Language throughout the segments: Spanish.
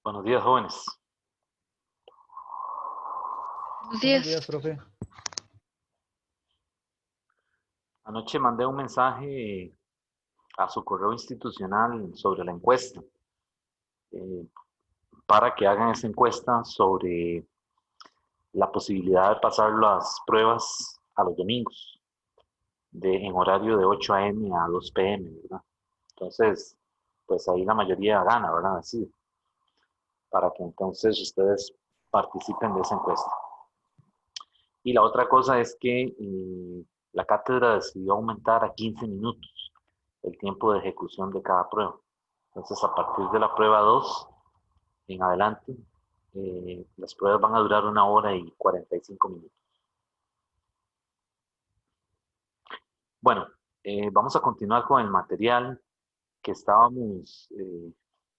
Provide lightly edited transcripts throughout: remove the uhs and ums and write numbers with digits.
Buenos días, jóvenes. Buenos Buenos días. días, profe. Anoche mandé un mensaje a su correo institucional sobre la encuesta, eh, para que hagan esa encuesta sobre la posibilidad de pasar las pruebas a los domingos, en horario de 8 a.m. a 2 p.m., ¿verdad? Entonces, pues ahí la mayoría gana, ¿verdad? Así, para que entonces ustedes participen de esa encuesta. Y la otra cosa es que la cátedra decidió aumentar a 15 minutos el tiempo de ejecución de cada prueba. Entonces, a partir de la prueba 2 en adelante, las pruebas van a durar 1 hora y 45 minutos. Bueno, vamos a continuar con el material que estábamos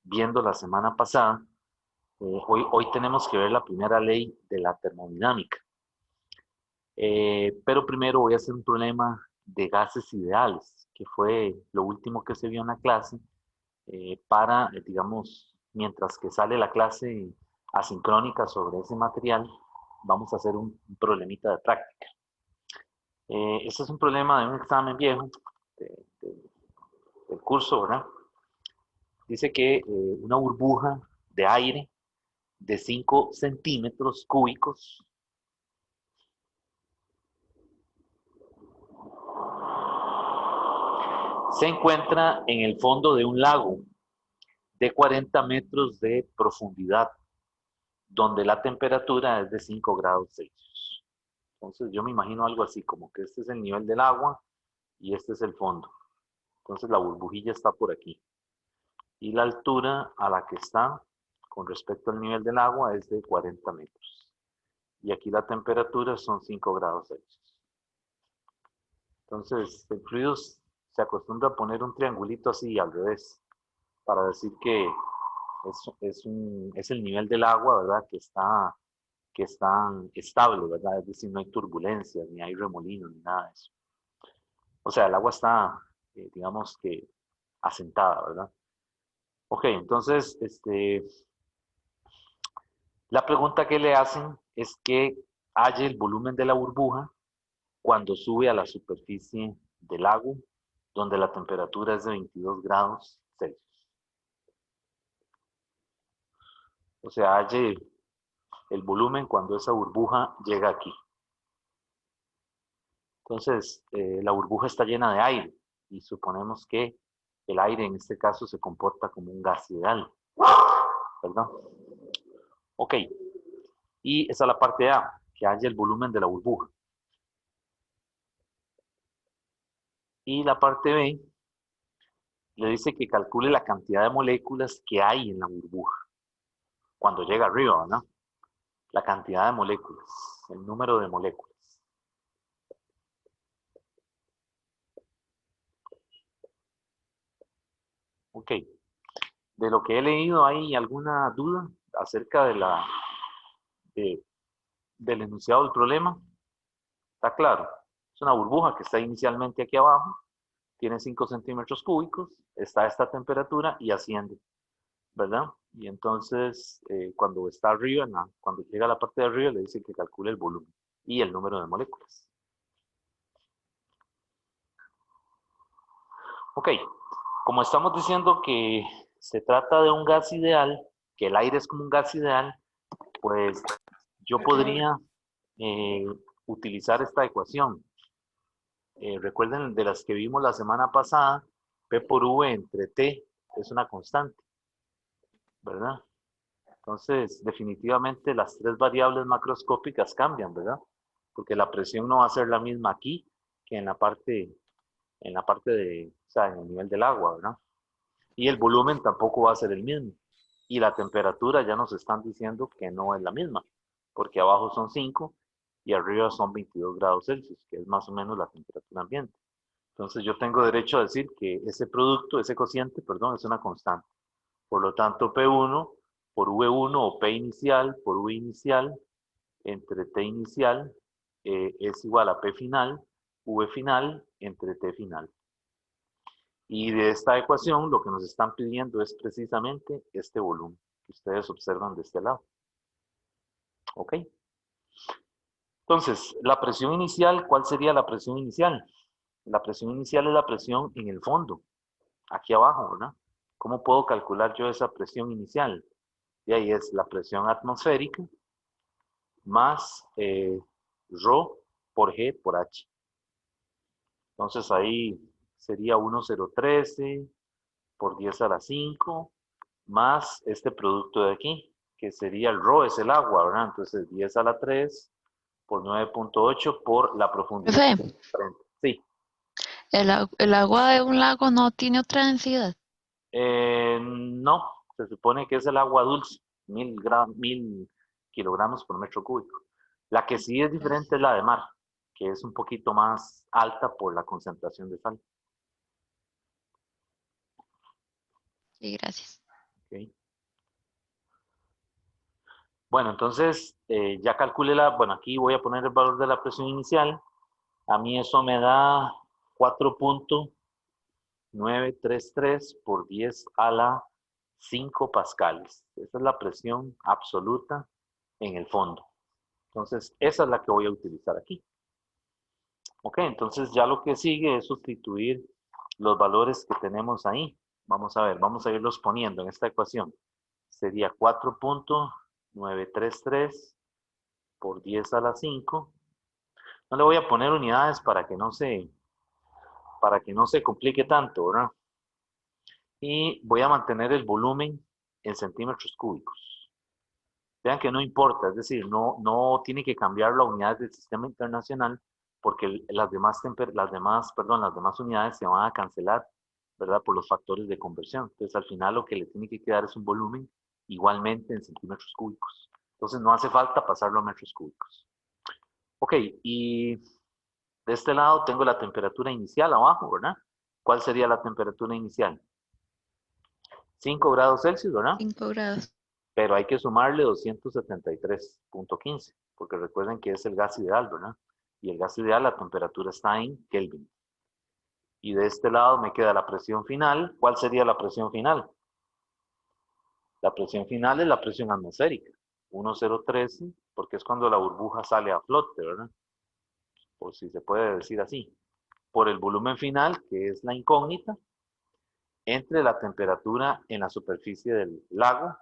viendo la semana pasada. Hoy tenemos que ver la primera ley de la termodinámica. Pero primero voy a hacer un problema de gases ideales, que fue lo último que se vio en la clase, digamos, mientras que sale la clase asincrónica sobre ese material, vamos a hacer un problemita de práctica. Este es un problema de un examen viejo de- de- del curso, ¿verdad? Dice que una burbuja de aire de 5 centímetros cúbicos se encuentra en el fondo de un lago de 40 metros de profundidad, donde la temperatura es de 5 grados Celsius. Entonces yo me imagino algo así, como que este es el nivel del agua y este es el fondo. Entonces la burbujilla está por aquí. Y la altura a la que está con respecto al nivel del agua es de 40 metros. Y aquí la temperatura son 5 grados Celsius. Entonces el fluido se acostumbra a poner un triangulito así al revés, para decir que es el nivel del agua, ¿verdad? Que está estable, ¿verdad? Es decir, no hay turbulencias, ni hay remolinos, ni nada de eso. O sea, el agua está, digamos que, asentada, ¿verdad? Ok, entonces, la pregunta que le hacen es que halle el volumen de la burbuja cuando sube a la superficie del lago, donde la temperatura es de 22 grados Celsius. O sea, halle el volumen cuando esa burbuja llega aquí. Entonces, la burbuja está llena de aire y suponemos que el aire en este caso se comporta como un gas ideal, ¿verdad? Ok, y esa es la parte A, que haya el volumen de la burbuja. Y la parte B le dice que calcule la cantidad de moléculas que hay en la burbuja cuando llega arriba, ¿no? La cantidad de moléculas, el número de moléculas. Ok, de lo que he leído, ¿hay alguna duda acerca de- del enunciado del problema? ¿Está claro? Es una burbuja que está inicialmente aquí abajo, tiene 5 centímetros cúbicos, está a esta temperatura y asciende, ¿verdad? Y entonces, cuando está arriba, cuando llega a la parte de arriba, le dice que calcule el volumen y el número de moléculas. Ok, como estamos diciendo que se trata de un gas ideal, que el aire es como un gas ideal, pues yo podría eh, utilizar esta ecuación. Recuerden de las que vimos la semana pasada, P por V entre T es una constante, ¿verdad? Entonces, definitivamente las tres variables macroscópicas cambian, ¿verdad? Porque la presión no va a ser la misma aquí que en la parte de, o sea, en el nivel del agua, ¿verdad? Y el volumen tampoco va a ser el mismo. Y la temperatura ya nos están diciendo que no es la misma, porque abajo son 5 y arriba son 22 grados Celsius, que es más o menos la temperatura ambiente. Entonces yo tengo derecho a decir que ese producto, ese cociente, perdón, es una constante. Por lo tanto, P1 por V1 o P inicial por V inicial entre T inicial es igual a P final, V final entre T final. Y de esta ecuación lo que nos están pidiendo es precisamente este volumen. que ustedes observan de este lado. ¿Ok? Entonces, la presión inicial, ¿cuál sería la presión inicial? La presión inicial es la presión en el fondo, aquí abajo, ¿verdad? ¿Cómo puedo calcular yo esa presión inicial? Y ahí es la presión atmosférica más ρ por G por H. Entonces ahí sería 1013 por 10 a la 5 más este producto de aquí, que sería el ρ, es el agua, ¿verdad? Entonces 10 a la 3 por 9.8 por la profundidad. Profe, Sí. el agua de un lago no tiene otra densidad. No, se supone que es el agua dulce, 1000 kilogramos por metro cúbico. La que sí es diferente es la de mar, que es un poquito más alta por la concentración de sal. Sí, gracias. ¿Okay? Bueno, entonces ya calculé bueno, aquí voy a poner el valor de la presión inicial. A mí eso me da 4.933 por 10 a la 5 pascales. Esa es la presión absoluta en el fondo. Entonces, esa es la que voy a utilizar aquí. Ok, entonces ya lo que sigue es sustituir los valores que tenemos ahí. Vamos a ver, vamos a irlos poniendo en esta ecuación. Sería 4.933 por 10 a la 5. No le voy a poner unidades para que no se complique tanto, ¿verdad? Y voy a mantener el volumen en centímetros cúbicos. Vean que no importa, es decir, no tiene que cambiar la unidad del sistema internacional porque las demás unidades se van a cancelar, ¿verdad? Por los factores de conversión. Entonces, al final lo que le tiene que quedar es un volumen igualmente en centímetros cúbicos. Entonces, no hace falta pasarlo a metros cúbicos. Ok, y de este lado tengo la temperatura inicial abajo, ¿verdad? ¿Cuál sería la temperatura inicial? 5 grados Celsius, ¿verdad? 5 grados. Pero hay que sumarle 273.15, porque recuerden que es el gas ideal, ¿verdad? Y el gas ideal, la temperatura está en Kelvin. Y de este lado me queda la presión final. ¿Cuál sería la presión final? La presión final es la presión atmosférica, 1013, porque es cuando la burbuja sale a flote, ¿verdad? Por si se puede decir así. Por el volumen final, que es la incógnita, entre la temperatura en la superficie del lago,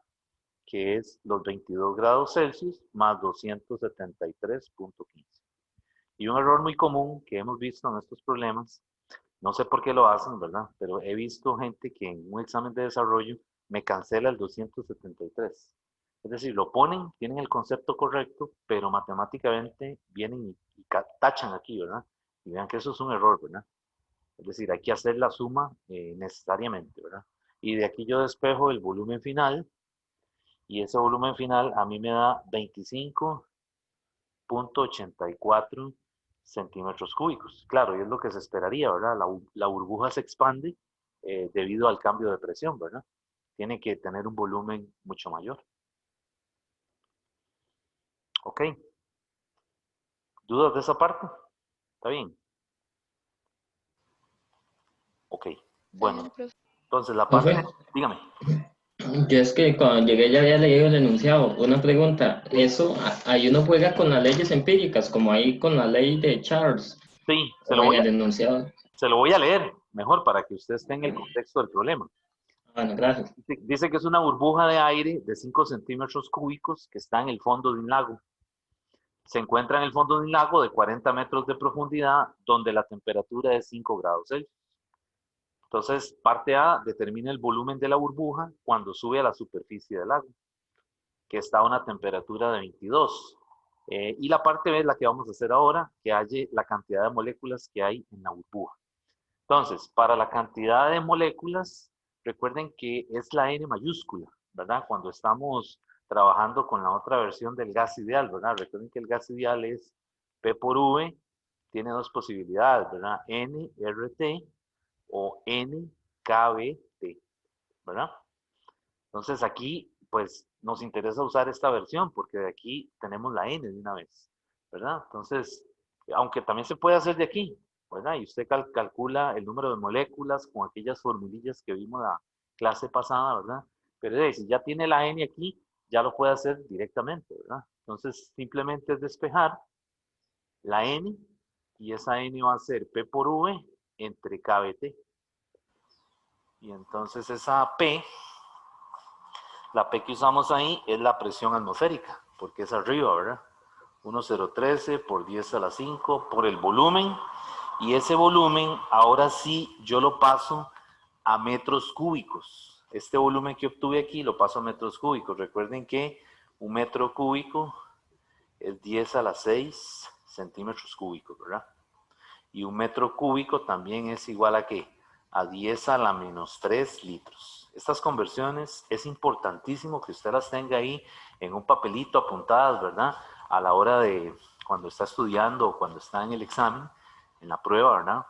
que es los 22 grados Celsius más 273.15. Y un error muy común que hemos visto en estos problemas, no sé por qué lo hacen, ¿verdad? Pero he visto gente que en un examen de desarrollo me cancela el 273. Es decir, lo ponen, tienen el concepto correcto, pero matemáticamente vienen y tachan aquí, ¿verdad? Y vean que eso es un error, ¿verdad? Es decir, hay que hacer la suma necesariamente, ¿verdad? Y de aquí yo despejo el volumen final, y ese volumen final a mí me da 25.84 centímetros cúbicos. Claro, y es lo que se esperaría, ¿verdad? La burbuja se expande debido al cambio de presión, ¿verdad? Tiene que tener un volumen mucho mayor. ¿Ok? ¿Dudas de esa parte? ¿Está bien? Ok. Está Bueno, bien, profe. entonces la parte, Profe, dígame. yo es que cuando llegué ya había leído el enunciado. Una pregunta, ¿eso ahí uno juega con las leyes empíricas, como ahí con la ley de Charles, Sí, o en el enunciado? se lo voy a leer mejor para que usted esté en el contexto del problema. Bueno, gracias. Dice que es una burbuja de aire de 5 centímetros cúbicos que está en el fondo de un lago. Se encuentra en el fondo de un lago de 40 metros de profundidad donde la temperatura es 5 grados Celsius. Entonces, parte A determina el volumen de la burbuja cuando sube a la superficie del lago, que está a una temperatura de 22. Y la parte B es la que vamos a hacer ahora, que halle la cantidad de moléculas que hay en la burbuja. Entonces, para la cantidad de moléculas, recuerden que es la N mayúscula, ¿verdad? Cuando estamos trabajando con la otra versión del gas ideal, ¿verdad? Recuerden que el gas ideal es P por V, tiene dos posibilidades, ¿verdad? NRT o NKBT, ¿verdad? Entonces aquí, pues, nos interesa usar esta versión porque de aquí tenemos la N de una vez, ¿verdad? Entonces, aunque también se puede hacer de aquí, ¿verdad? Y usted calcula el número de moléculas con aquellas formulillas que vimos la clase pasada, ¿verdad? Pero si ya tiene la n aquí, ya lo puede hacer directamente, ¿verdad? Entonces, simplemente es despejar la n, y esa n va a ser P por V entre KBT. Y entonces esa P, la P que usamos ahí es la presión atmosférica, porque es arriba, ¿verdad? 1013 por 10 a la 5 por el volumen, y ese volumen ahora sí yo lo paso a metros cúbicos. Este volumen que obtuve aquí lo paso a metros cúbicos. Recuerden que un metro cúbico es 10 a la 6 centímetros cúbicos, ¿verdad? Y un metro cúbico también es igual a ¿qué? A 10 a la menos 3 litros. Estas conversiones es importantísimo que usted las tenga ahí en un papelito apuntadas, ¿verdad? A la hora de cuando está estudiando o cuando está en el examen, en la prueba, ¿verdad?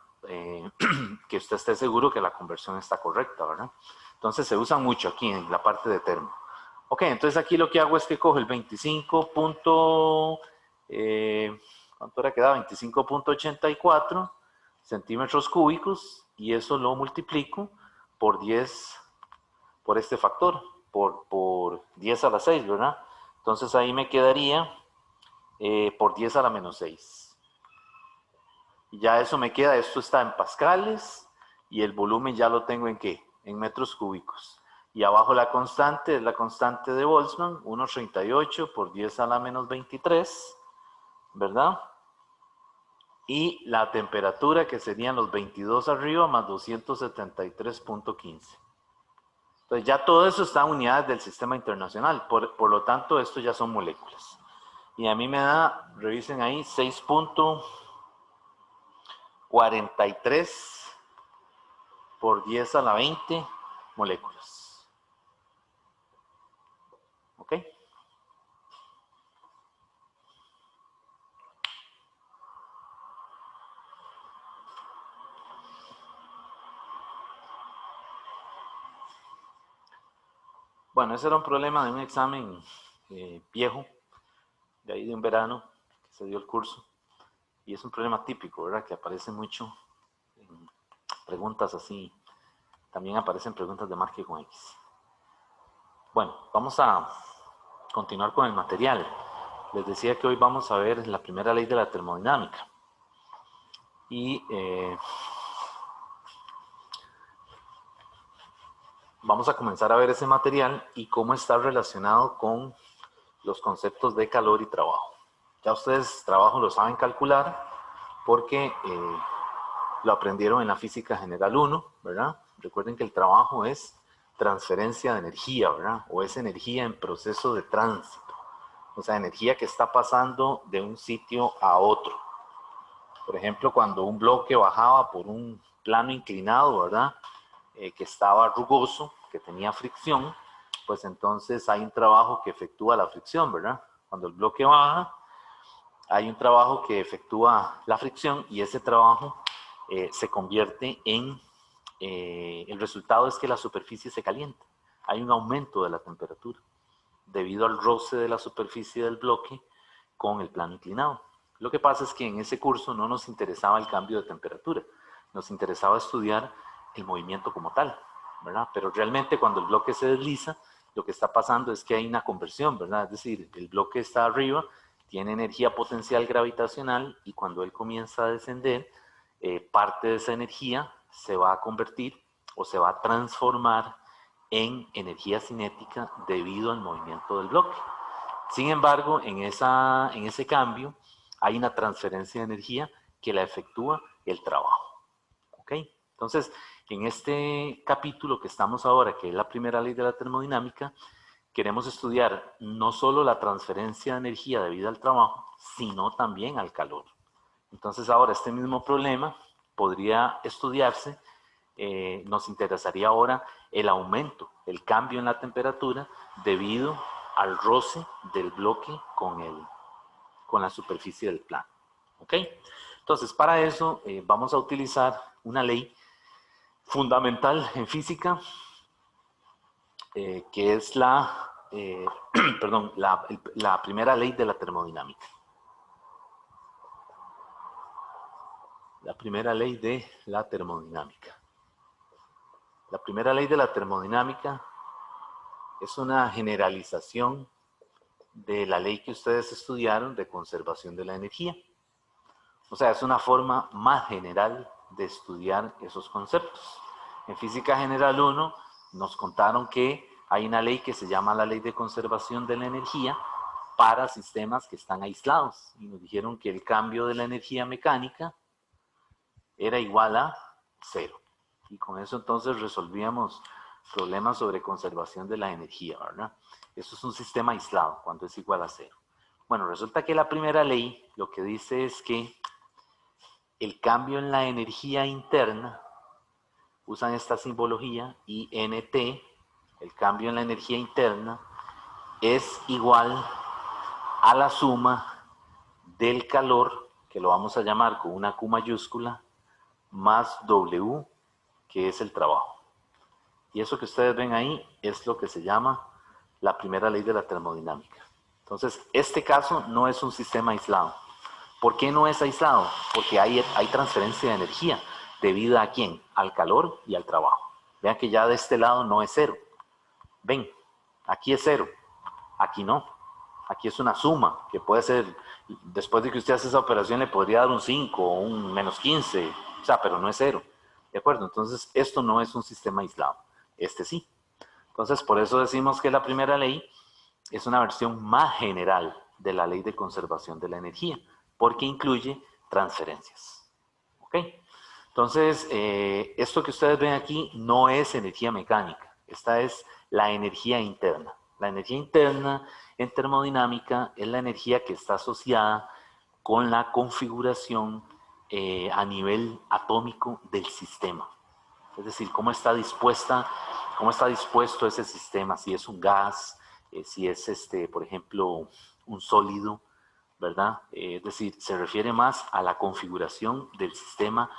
Que usted esté seguro que la conversión está correcta, ¿verdad? Entonces se usa mucho aquí en la parte de termo. Ok, entonces aquí lo que hago es que cojo el 25. ¿Cuánto era que da? 25.84 centímetros cúbicos, y eso lo multiplico por 10, por este factor, por 10 a la 6, ¿verdad? Entonces ahí me quedaría por 10 a la menos 6. Y ya eso me queda, esto está en pascales, y el volumen ya lo tengo en ¿qué? En metros cúbicos. Y abajo la constante es la constante de Boltzmann, 1,38 por 10 a la menos 23, ¿verdad? Y la temperatura, que serían los 22 arriba más 273.15. Entonces ya todo eso está en unidades del sistema internacional, por lo tanto esto ya son moléculas. Y a mí me da, revisen ahí, 6.43 por 10 a la 20 moléculas. ¿Ok? Bueno, ese era un problema de un examen viejo, de ahí de un verano, que se dio el curso. Y es un problema típico, ¿verdad? Que aparece mucho en preguntas así. También aparecen preguntas de marca con X. Bueno, vamos a continuar con el material. Les decía que hoy vamos a ver la primera ley de la termodinámica. Y vamos a comenzar a ver ese material y cómo está relacionado con los conceptos de calor y trabajo. Ya ustedes trabajo lo saben calcular porque lo aprendieron en la física general 1, ¿verdad? Recuerden que el trabajo es transferencia de energía, ¿verdad? O es energía en proceso de tránsito. O sea, energía que está pasando de un sitio a otro. Por ejemplo, cuando un bloque bajaba por un plano inclinado, ¿verdad? Que estaba rugoso, que tenía fricción, pues entonces hay un trabajo que efectúa la fricción, ¿verdad? Cuando el bloque baja, hay un trabajo que efectúa la fricción, y ese trabajo se convierte en, el resultado es que la superficie se calienta. Hay un aumento de la temperatura debido al roce de la superficie del bloque con el plano inclinado. Lo que pasa es que en ese curso no nos interesaba el cambio de temperatura, nos interesaba estudiar el movimiento como tal, ¿verdad? Pero realmente cuando el bloque se desliza, lo que está pasando es que hay una conversión, ¿verdad? Es decir, el bloque está arriba, tiene energía potencial gravitacional, y cuando él comienza a descender, parte de esa energía se va a convertir o se va a transformar en energía cinética debido al movimiento del bloque. Sin embargo, en ese cambio hay una transferencia de energía que la efectúa el trabajo. ¿Ok? Entonces, en este capítulo que estamos ahora, que es la primera ley de la termodinámica, queremos estudiar no solo la transferencia de energía debido al trabajo, sino también al calor. Entonces ahora este mismo problema podría estudiarse, nos interesaría ahora el aumento, el cambio en la temperatura debido al roce del bloque con la superficie del plano. ¿Ok? Entonces para eso vamos a utilizar una ley fundamental en física, que es perdón, la primera ley de la termodinámica. La primera ley de la termodinámica. La primera ley de la termodinámica es una generalización de la ley que ustedes estudiaron de conservación de la energía. O sea, es una forma más general de estudiar esos conceptos. En Física General 1 nos contaron que hay una ley que se llama la Ley de Conservación de la Energía para sistemas que están aislados. Y nos dijeron que el cambio de la energía mecánica era igual a 0. Y con eso entonces resolvíamos problemas sobre conservación de la energía, ¿verdad? Eso es un sistema aislado cuando es igual a 0. Bueno, resulta que la primera ley lo que dice es que el cambio en la energía interna, usan esta simbología, INT, el cambio en la energía interna, es igual a la suma del calor, que lo vamos a llamar con una Q mayúscula, más W, que es el trabajo. Y eso que ustedes ven ahí es lo que se llama la primera ley de la termodinámica. Entonces, este caso no es un sistema aislado. ¿Por qué no es aislado? Porque hay transferencia de energía. ¿Debido a quién? Al calor y al trabajo. Vean que ya de este lado no es 0. Ven, aquí es 0. Aquí no. Aquí es una suma que puede ser, después de que usted hace esa operación, le podría dar un 5 o un menos 15. O sea, pero no es 0. ¿De acuerdo? Entonces, esto no es un sistema aislado. Este sí. Entonces, por eso decimos que la primera ley es una versión más general de la ley de conservación de la energía, porque incluye transferencias. ¿Ok? Entonces, esto que ustedes ven aquí no es energía mecánica. Esta es la energía interna. La energía interna en termodinámica es la energía que está asociada con la configuración a nivel atómico del sistema. Es decir, cómo está dispuesto ese sistema, si es un gas, si es, por ejemplo, un sólido, ¿verdad? Es decir, se refiere más a la configuración del sistema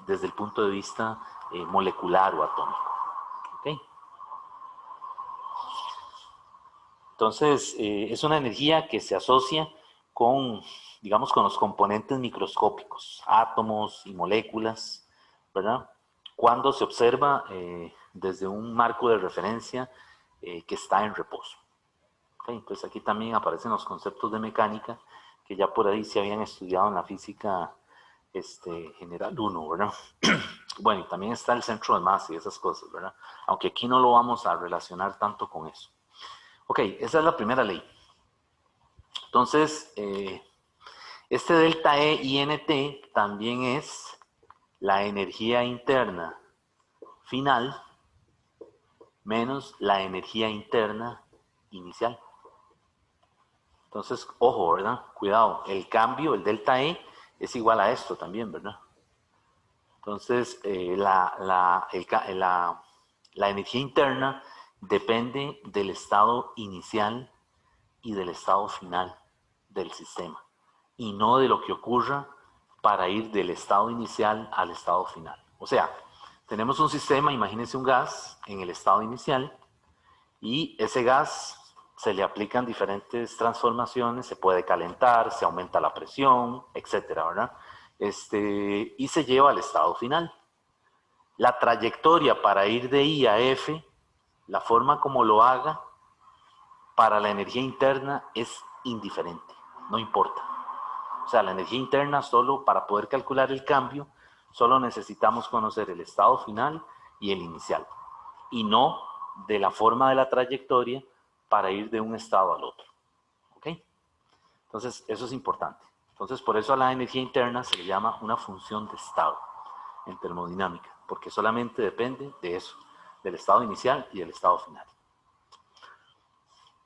desde el punto de vista molecular o atómico. ¿Ok? Entonces, es una energía que se asocia con, digamos, con los componentes microscópicos, átomos y moléculas, ¿verdad? Cuando se observa desde un marco de referencia que está en reposo. ¿Okay? Entonces aquí también aparecen los conceptos de mecánica que ya por ahí se habían estudiado en la física general 1, ¿verdad? Bueno, y también está el centro de masa y esas cosas, ¿verdad? Aunque aquí no lo vamos a relacionar tanto con eso. Ok, esa es la primera ley. Entonces, este delta E INT también es la energía interna final menos la energía interna inicial. Entonces, ojo, ¿verdad? Cuidado, el cambio, el delta E, es igual a esto también, ¿verdad? Entonces, la energía interna depende del estado inicial y del estado final del sistema, y no de lo que ocurra para ir del estado inicial al estado final. O sea, tenemos un sistema, imagínense un gas en el estado inicial, y ese gas se le aplican diferentes transformaciones, se puede calentar, se aumenta la presión, etcétera, ¿verdad? Y se lleva al estado final. La trayectoria para ir de I a F, la forma como lo haga, para la energía interna es indiferente, no importa. O sea, la energía interna solo para poder calcular el cambio, solo necesitamos conocer el estado final y el inicial, y no de la forma de la trayectoria para ir de un estado al otro. ¿Ok? Entonces, eso es importante. Entonces, por eso a la energía interna se le llama una función de estado en termodinámica, porque solamente depende de eso, del estado inicial y del estado final.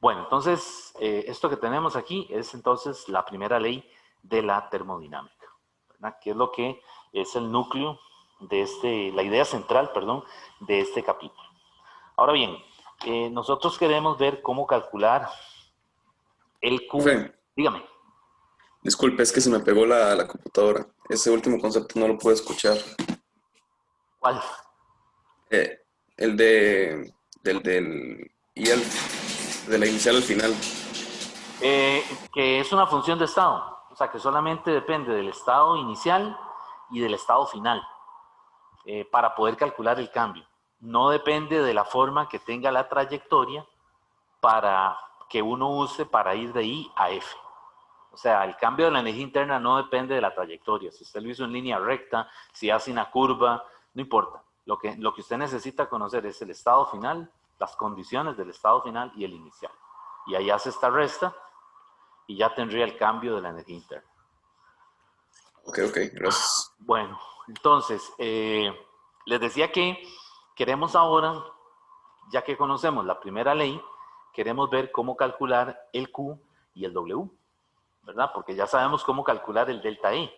Bueno, entonces, esto que tenemos aquí es entonces la primera ley de la termodinámica, ¿verdad? Que es lo que es el núcleo de la idea central, perdón, de este capítulo. Ahora bien, nosotros queremos ver cómo calcular el Q. Profe, Dígame. disculpe, es que se me pegó la computadora. Ese último concepto no lo puedo escuchar. ¿Cuál? El del de la inicial al final. Que es una función de estado, o sea, que solamente depende del estado inicial y del estado final para poder calcular el cambio. No depende de la forma que tenga la trayectoria para que uno use para ir de I a F. O sea, el cambio de la energía interna no depende de la trayectoria. Si usted lo hizo en línea recta, si hace una curva, no importa. Lo que usted necesita conocer es el estado final, las condiciones del estado final y el inicial. Y ahí hace esta resta y ya tendría el cambio de la energía interna. Ok, gracias. Bueno, entonces, les decía que queremos ahora, ya que conocemos la primera ley, queremos ver cómo calcular el Q y el W, ¿verdad? Porque ya sabemos cómo calcular el delta E.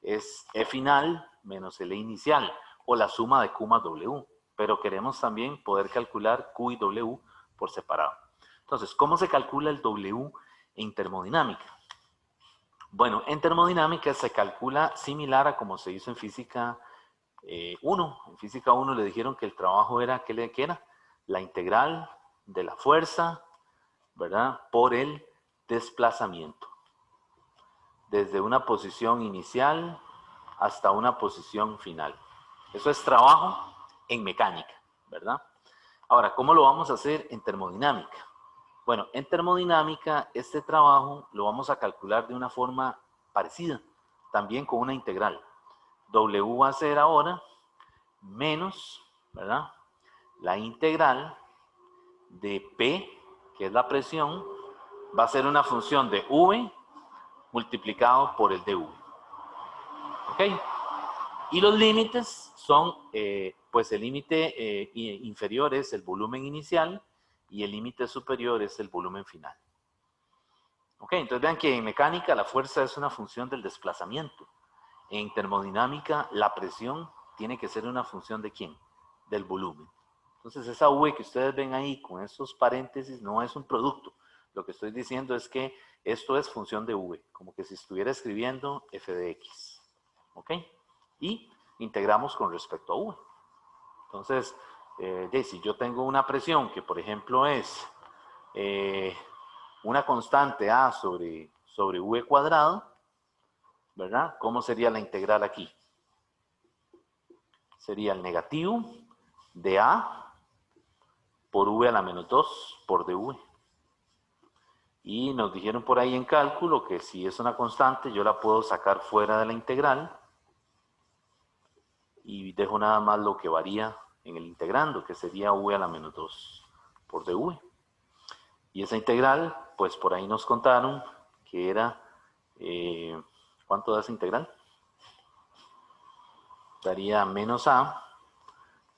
Es E final menos el E inicial, o la suma de Q más W. Pero queremos también poder calcular Q y W por separado. Entonces, ¿cómo se calcula el W en termodinámica? Bueno, en termodinámica se calcula similar a como se hizo en física 1. En física 1 le dijeron que el trabajo era, ¿qué era? La integral de la fuerza, ¿verdad? Por el desplazamiento. Desde una posición inicial hasta una posición final. Eso es trabajo en mecánica, ¿verdad? Ahora, ¿cómo lo vamos a hacer en termodinámica? Bueno, en termodinámica este trabajo lo vamos a calcular de una forma parecida, también con una integral. W va a ser ahora menos, ¿verdad? La integral de P, que es la presión, va a ser una función de V multiplicado por el dV. ¿Ok? Y los límites son, pues el límite inferior es el volumen inicial y el límite superior es el volumen final. Ok, entonces vean que en mecánica la fuerza es una función del desplazamiento. En termodinámica la presión tiene que ser una función ¿de quién? Del volumen. Entonces esa V que ustedes ven ahí con esos paréntesis no es un producto. Lo que estoy diciendo es que esto es función de V, como que si estuviera escribiendo f de x. ¿Ok? Y integramos con respecto a V. Entonces, si yo tengo una presión que, por ejemplo, es una constante A sobre V cuadrado, ¿verdad? ¿Cómo sería la integral aquí? Sería el negativo de A por V a la menos 2 por dV. Y nos dijeron por ahí en cálculo que si es una constante yo la puedo sacar fuera de la integral y dejo nada más lo que varía en el integrando, que sería V a la menos 2 por dV. Y esa integral, pues por ahí nos contaron que era, ¿cuánto da esa integral? Daría menos A,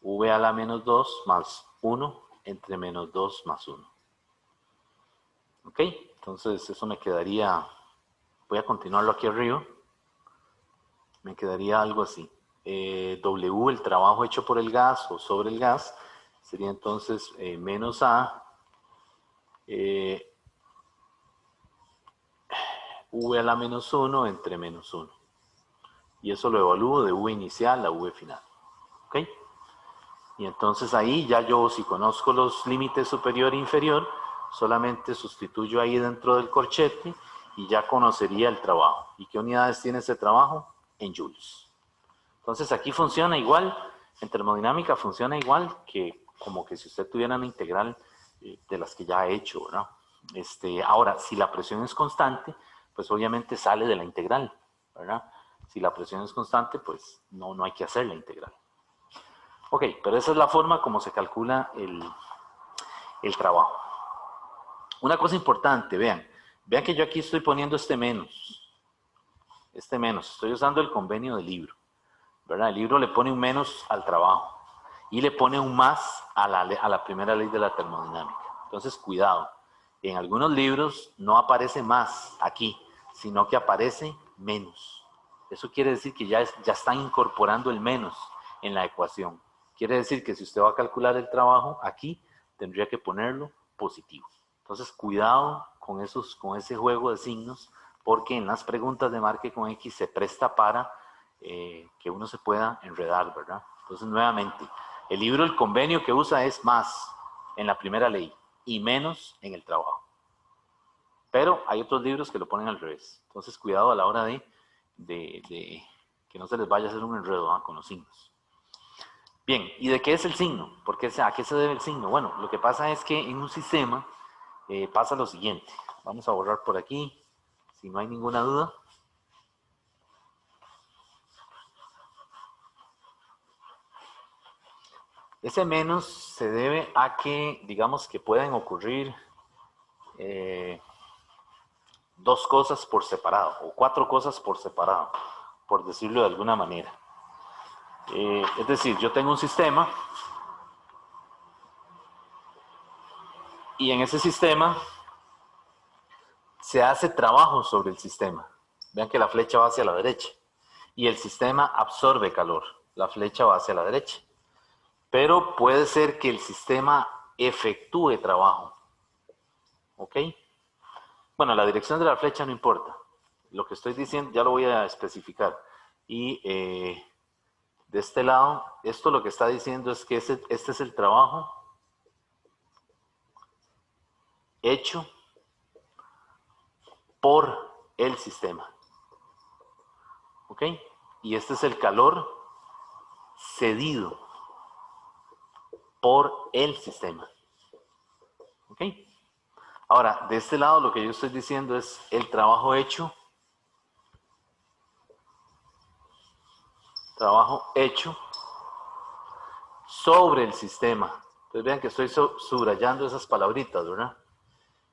V a la menos 2 más 1 entre menos 2 más 1. ¿Ok? Entonces eso me quedaría, voy a continuarlo aquí arriba, me quedaría algo así. W, el trabajo hecho por el gas o sobre el gas, sería entonces menos A, V a la menos 1 entre menos 1. Y eso lo evalúo de V inicial a V final. ¿Ok? Y entonces ahí ya yo, si conozco los límites superior e inferior, solamente sustituyo ahí dentro del corchete y ya conocería el trabajo. ¿Y qué unidades tiene ese trabajo? En joules. Entonces aquí funciona igual, en termodinámica funciona igual que como que si usted tuviera una integral de las que ya ha hecho, ¿verdad? Ahora, si la presión es constante, pues obviamente sale de la integral, ¿verdad? Si la presión es constante, pues no hay que hacer la integral. Ok, pero esa es la forma como se calcula el trabajo. Una cosa importante, vean que yo aquí estoy poniendo este menos, estoy usando el convenio del libro, ¿verdad? El libro le pone un menos al trabajo y le pone un más a la primera ley de la termodinámica. Entonces, cuidado, en algunos libros no aparece más aquí, sino que aparece menos. Eso quiere decir que ya están incorporando el menos en la ecuación. Quiere decir que si usted va a calcular el trabajo, aquí tendría que ponerlo positivo. Entonces, cuidado con ese juego de signos, porque en las preguntas de marque con X se presta para que uno se pueda enredar, ¿verdad? Entonces, nuevamente, el libro, el convenio que usa es más en la primera ley y menos en el trabajo. Pero hay otros libros que lo ponen al revés. Entonces, cuidado a la hora de que no se les vaya a hacer un enredo con los signos. Bien, ¿y de qué es el signo? ¿A qué se debe el signo? Bueno, lo que pasa es que en un sistema pasa lo siguiente. Vamos a borrar por aquí, si no hay ninguna duda. Ese menos se debe a que, digamos, que pueden ocurrir dos cosas por separado, o cuatro cosas por separado, por decirlo de alguna manera. Es decir, yo tengo un sistema y en ese sistema se hace trabajo sobre el sistema. Vean que la flecha va hacia la derecha y el sistema absorbe calor. La flecha va hacia la derecha. Pero puede ser que el sistema efectúe trabajo. ¿Ok? Bueno, la dirección de la flecha no importa. Lo que estoy diciendo ya lo voy a especificar. Y de este lado, esto lo que está diciendo es que este es el trabajo hecho por el sistema. ¿Ok? Y este es el calor cedido por el sistema. ¿Ok? Ahora, de este lado lo que yo estoy diciendo es el trabajo hecho sobre el sistema. Entonces vean que estoy subrayando esas palabritas, ¿verdad?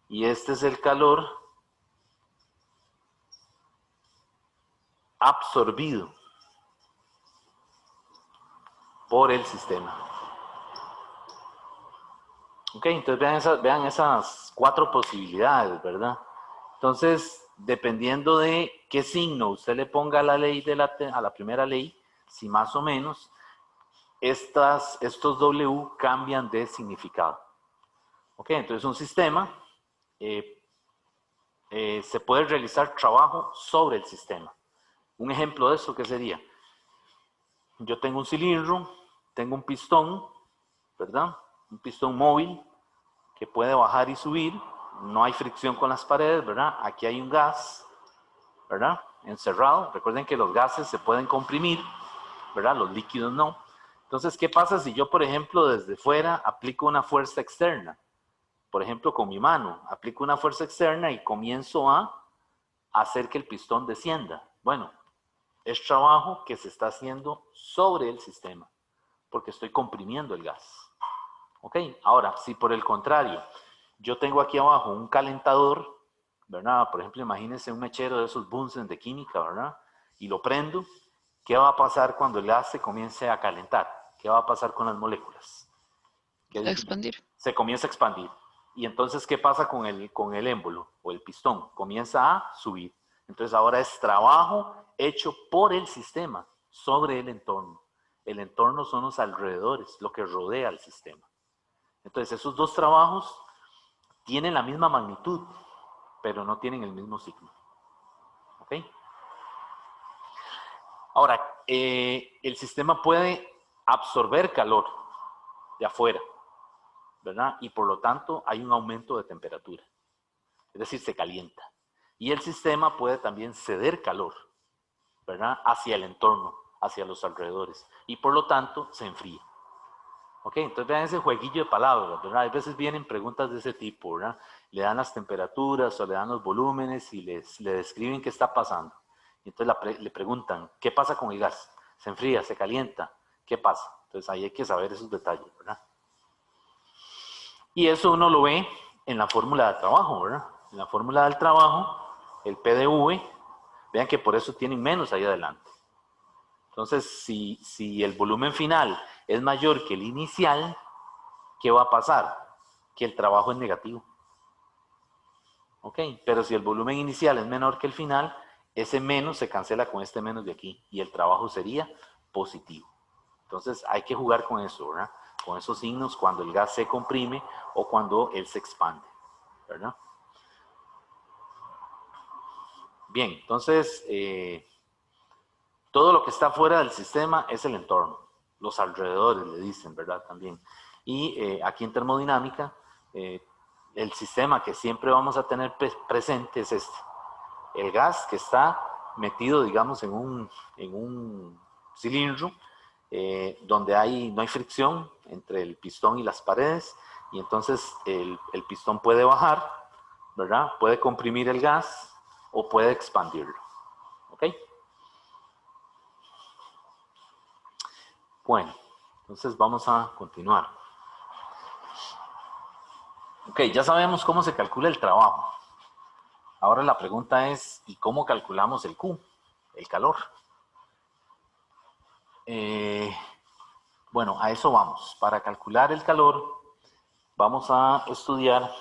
Y este es el calor absorbido por el sistema. Ok, entonces vean esas cuatro posibilidades, ¿verdad? Entonces, dependiendo de qué signo usted le ponga a la ley a la primera ley, si más o menos, estos W cambian de significado. Ok, entonces un sistema se puede realizar trabajo sobre el sistema. Un ejemplo de eso, ¿qué sería? Yo tengo un cilindro, tengo un pistón, ¿verdad? Un pistón móvil que puede bajar y subir, no hay fricción con las paredes, ¿verdad? Aquí hay un gas, ¿verdad? Encerrado. Recuerden que los gases se pueden comprimir, ¿verdad? Los líquidos no. Entonces, ¿qué pasa si yo, por ejemplo, desde fuera aplico una fuerza externa? Por ejemplo, con mi mano, aplico una fuerza externa y comienzo a hacer que el pistón descienda. Bueno, es trabajo que se está haciendo sobre el sistema, porque estoy comprimiendo el gas. ¿Ok? Ahora, si por el contrario, yo tengo aquí abajo un calentador, ¿verdad? Por ejemplo, imagínense un mechero de esos Bunsen de química, ¿verdad? Y lo prendo, ¿qué va a pasar cuando el gas se comience a calentar? ¿Qué va a pasar con las moléculas? Expandir. Se comienza a expandir. Y entonces, ¿qué pasa con el émbolo o el pistón? Comienza a subir. Entonces, ahora es trabajo hecho por el sistema sobre el entorno. El entorno son los alrededores, lo que rodea al sistema. Entonces, esos dos trabajos tienen la misma magnitud, pero no tienen el mismo signo. ¿Ok? Ahora, el sistema puede absorber calor de afuera, ¿verdad? Y por lo tanto hay un aumento de temperatura. Es decir, se calienta. Y el sistema puede también ceder calor, ¿verdad? Hacia el entorno, hacia los alrededores. Y por lo tanto se enfría. Ok, entonces vean ese jueguillo de palabras, ¿verdad? A veces vienen preguntas de ese tipo, ¿verdad? Le dan las temperaturas o le dan los volúmenes y le describen qué está pasando. Y entonces le preguntan, ¿qué pasa con el gas? ¿Se enfría? ¿Se calienta? ¿Qué pasa? Entonces ahí hay que saber esos detalles, ¿verdad? Y eso uno lo ve en la fórmula de trabajo, ¿verdad? En la fórmula del trabajo, el PDV, vean que por eso tienen menos ahí adelante. Entonces, si el volumen final es mayor que el inicial, ¿qué va a pasar? Que el trabajo es negativo. ¿Ok? Pero si el volumen inicial es menor que el final, ese menos se cancela con este menos de aquí y el trabajo sería positivo. Entonces, hay que jugar con eso, ¿verdad? Con esos signos cuando el gas se comprime o cuando él se expande, ¿verdad? Bien, entonces, todo lo que está fuera del sistema es el entorno, los alrededores le dicen, ¿verdad? También. Y aquí en termodinámica, el sistema que siempre vamos a tener presente es este. El gas que está metido, digamos, en un cilindro donde no hay fricción entre el pistón y las paredes Y entonces el pistón puede bajar, ¿verdad? Puede comprimir el gas o puede expandirlo. ¿Ok? Bueno, entonces vamos a continuar. Ok, ya sabemos cómo se calcula el trabajo. Ahora la pregunta es, ¿y cómo calculamos el Q, el calor? Bueno, a eso vamos. Para calcular el calor, vamos a estudiar,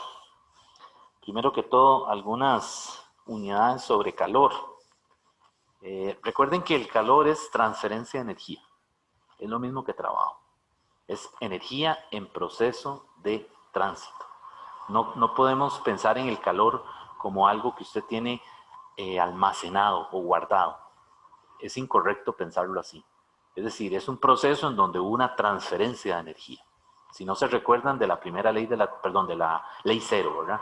primero que todo, algunas unidades sobre calor. Recuerden que el calor es transferencia de energía. Es lo mismo que trabajo. Es energía en proceso de tránsito. No podemos pensar en el calor como algo que usted tiene almacenado o guardado. Es incorrecto pensarlo así. Es decir, es un proceso en donde hubo una transferencia de energía. Si no se recuerdan de la primera ley de la ley cero, ¿verdad?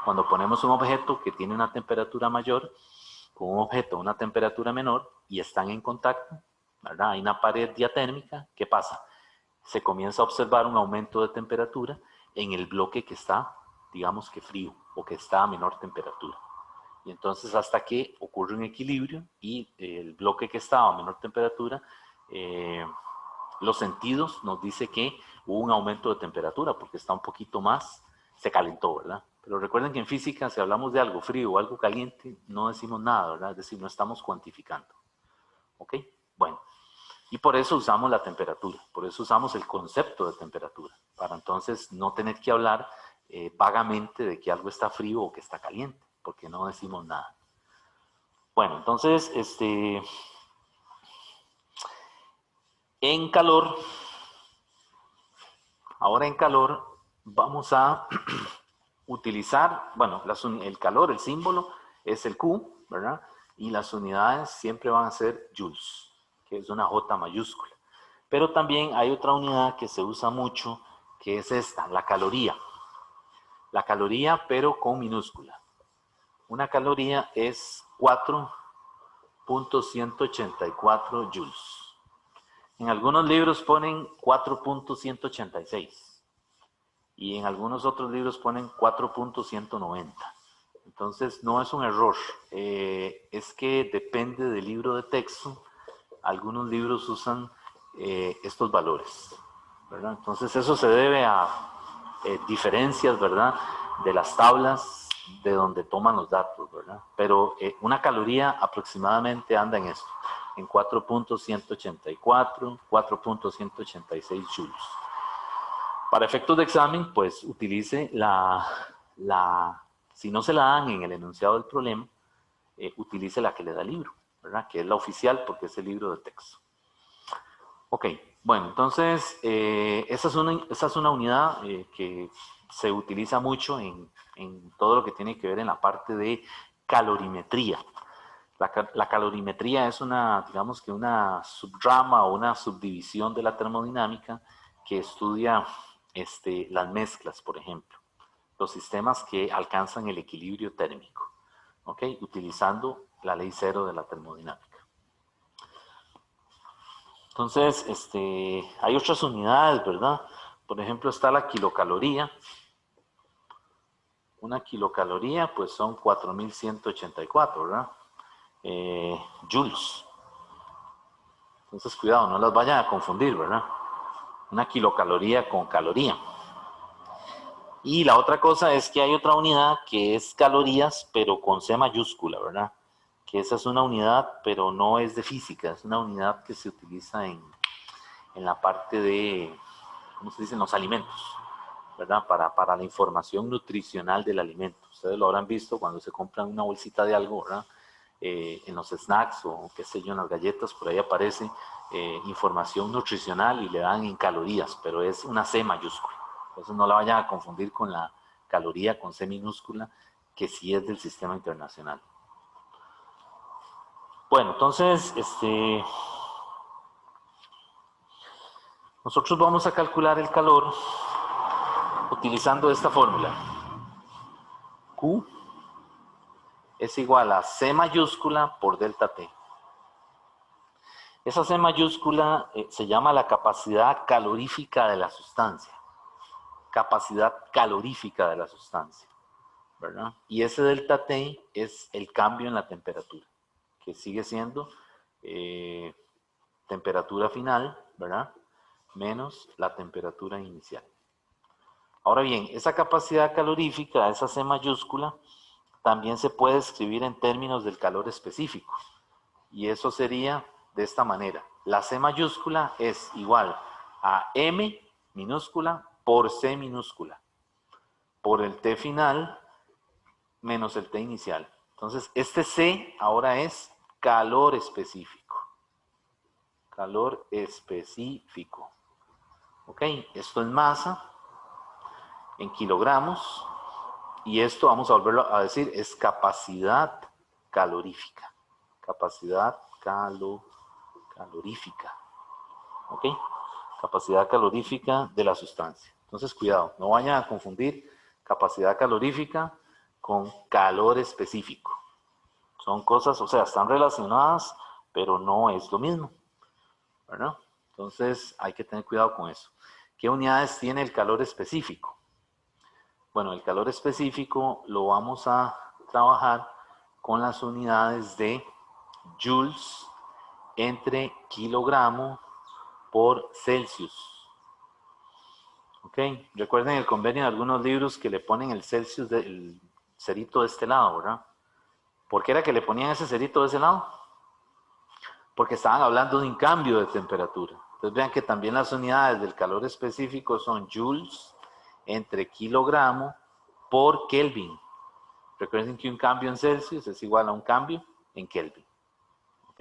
Cuando ponemos un objeto que tiene una temperatura mayor con un objeto a una temperatura menor y están en contacto, ¿verdad? Hay una pared diatérmica, ¿qué pasa? Se comienza a observar un aumento de temperatura en el bloque que está, digamos que frío, o que está a menor temperatura. Y entonces hasta que ocurre un equilibrio y el bloque que estaba a menor temperatura, los sentidos nos dice que hubo un aumento de temperatura porque está un poquito más, se calentó, ¿verdad? Pero recuerden que en física, si hablamos de algo frío o algo caliente, no decimos nada, ¿verdad? Es decir, no estamos cuantificando. ¿Ok? Bueno, y por eso usamos la temperatura, por eso usamos el concepto de temperatura, para entonces no tener que hablar vagamente de que algo está frío o que está caliente, porque no decimos nada. Bueno, entonces, en calor, ahora en calor vamos a utilizar, bueno, el calor, el símbolo es el Q, ¿verdad? Y las unidades siempre van a ser joules, que es una J mayúscula. Pero también hay otra unidad que se usa mucho, que es esta, la caloría. La caloría, pero con minúscula. Una caloría es 4.184 joules. En algunos libros ponen 4.186 y en algunos otros libros ponen 4.190. Entonces no es un error, es que depende del libro de texto. Algunos libros usan estos valores, ¿verdad? Entonces eso se debe a diferencias, ¿verdad? De las tablas de donde toman los datos, ¿verdad? Pero una caloría aproximadamente anda en esto, en 4.184, 4.186 joules. Para efectos de examen, pues utilice si no se la dan en el enunciado del problema, utilice la que le da el libro, ¿verdad? Que es la oficial porque es el libro de texto. Ok, bueno, entonces esa es una unidad que se utiliza mucho en todo lo que tiene que ver en la parte de calorimetría. La calorimetría es digamos que una subrama o una subdivisión de la termodinámica que estudia las mezclas, por ejemplo, los sistemas que alcanzan el equilibrio térmico, ¿ok? Utilizando la ley cero de la termodinámica. Entonces, hay otras unidades, ¿verdad? Por ejemplo, está la kilocaloría. Una kilocaloría, pues son 4.184, ¿verdad? Joules. Entonces, cuidado, no las vayan a confundir, ¿verdad? Una kilocaloría con caloría. Y la otra cosa es que hay otra unidad que es calorías, pero con C mayúscula, ¿verdad? Que esa es una unidad, pero no es de física, es una unidad que se utiliza en la parte de, ¿cómo se dicen? Los alimentos, ¿verdad? Para la información nutricional del alimento. Ustedes lo habrán visto cuando se compran una bolsita de algo, ¿verdad? En los snacks o qué sé yo, en las galletas, por ahí aparece información nutricional y le dan en calorías, pero es una C mayúscula. Entonces no la vayan a confundir con la caloría con C minúscula, que sí es del sistema internacional. Bueno, entonces, nosotros vamos a calcular el calor utilizando esta fórmula. Q es igual a C mayúscula por delta T. Esa C mayúscula se llama la capacidad calorífica de la sustancia. capacidad calorífica de la sustancia, ¿verdad? Y ese delta T es el cambio en la temperatura, que sigue siendo temperatura final, ¿verdad? Menos la temperatura inicial. Ahora bien, esa capacidad calorífica, esa C mayúscula, también se puede escribir en términos del calor específico. Y eso sería de esta manera. La C mayúscula es igual a M minúscula por C minúscula, por el T final menos el T inicial. Entonces, este C ahora es calor específico. Calor específico. ¿Ok? Esto es masa en kilogramos. Y esto, vamos a volverlo a decir, es capacidad calorífica. Capacidad calorífica. ¿Ok? Capacidad calorífica de la sustancia. Entonces, cuidado, no vayan a confundir capacidad calorífica con calor específico. Son cosas, o sea, están relacionadas, pero no es lo mismo, ¿verdad? Entonces, hay que tener cuidado con eso. ¿Qué unidades tiene el calor específico? Bueno, el calor específico lo vamos a trabajar con las unidades de joules entre kilogramo por Celsius. ¿Ok? Recuerden el convenio de algunos libros que le ponen el Celsius, el cerito de este lado, ¿verdad? ¿Por qué era que le ponían ese cerito de ese lado? Porque estaban hablando de un cambio de temperatura. Entonces vean que también las unidades del calor específico son joules entre kilogramo por Kelvin. Recuerden que un cambio en Celsius es igual a un cambio en Kelvin. ¿Ok?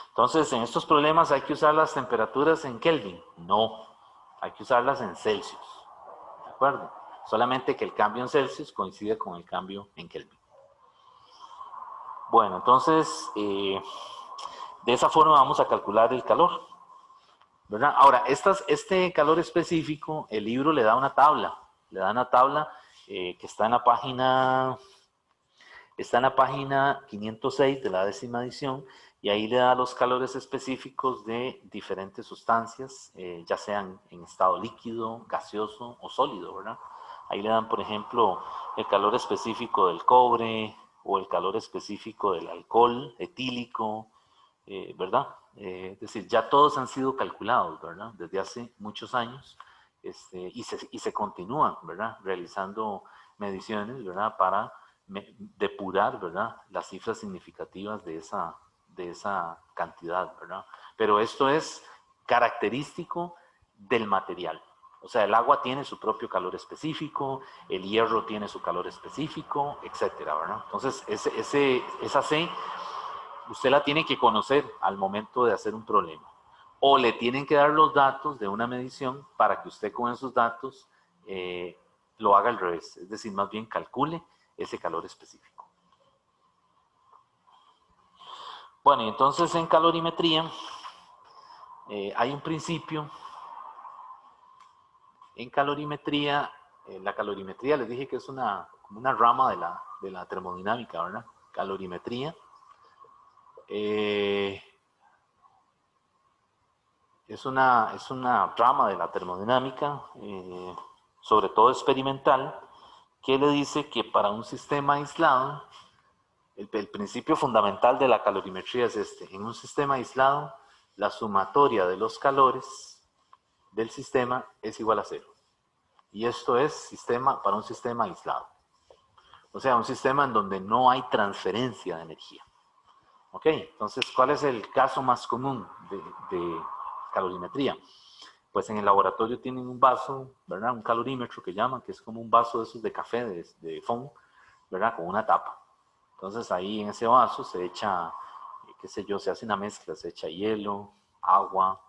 Entonces, en estos problemas hay que usar las temperaturas en Kelvin. No, hay que usarlas en Celsius. ¿De acuerdo? Solamente que el cambio en Celsius coincide con el cambio en Kelvin. Bueno, entonces, de esa forma vamos a calcular el calor, ¿verdad? Ahora, este calor específico, el libro le da una tabla. Le da una tabla que está en la página 506 de la 10ª edición, y ahí le da los calores específicos de diferentes sustancias, ya sean en estado líquido, gaseoso o sólido, ¿verdad? Ahí le dan, por ejemplo, el calor específico del cobre o el calor específico del alcohol etílico, ¿verdad? Es decir, ya todos han sido calculados, ¿verdad? Desde hace muchos años, y se continúan, ¿verdad? Realizando mediciones, ¿verdad? Para depurar, ¿verdad? Las cifras significativas de esa cantidad, ¿verdad? Pero esto es característico del material. O sea, el agua tiene su propio calor específico, el hierro tiene su calor específico, etcétera, ¿verdad? Entonces, esa C, usted la tiene que conocer al momento de hacer un problema. O le tienen que dar los datos de una medición para que usted con esos datos lo haga al revés. Es decir, más bien calcule ese calor específico. Bueno, y entonces en calorimetría hay un principio. En calorimetría, la calorimetría les dije que es una rama de la termodinámica, ¿verdad? Calorimetría. Es una rama de la termodinámica, sobre todo experimental, que le dice que para un sistema aislado, el principio fundamental de la calorimetría es este: en un sistema aislado, la sumatoria de los calores del sistema es igual a 0. Y esto es para un sistema aislado. O sea, un sistema en donde no hay transferencia de energía. ¿Ok? Entonces, ¿cuál es el caso más común de calorimetría? Pues en el laboratorio tienen un vaso, ¿verdad? Un calorímetro que llaman, que es como un vaso de esos de café, de foam, ¿verdad? Con una tapa. Entonces ahí en ese vaso se echa, qué sé yo, se hace una mezcla, se echa hielo, agua,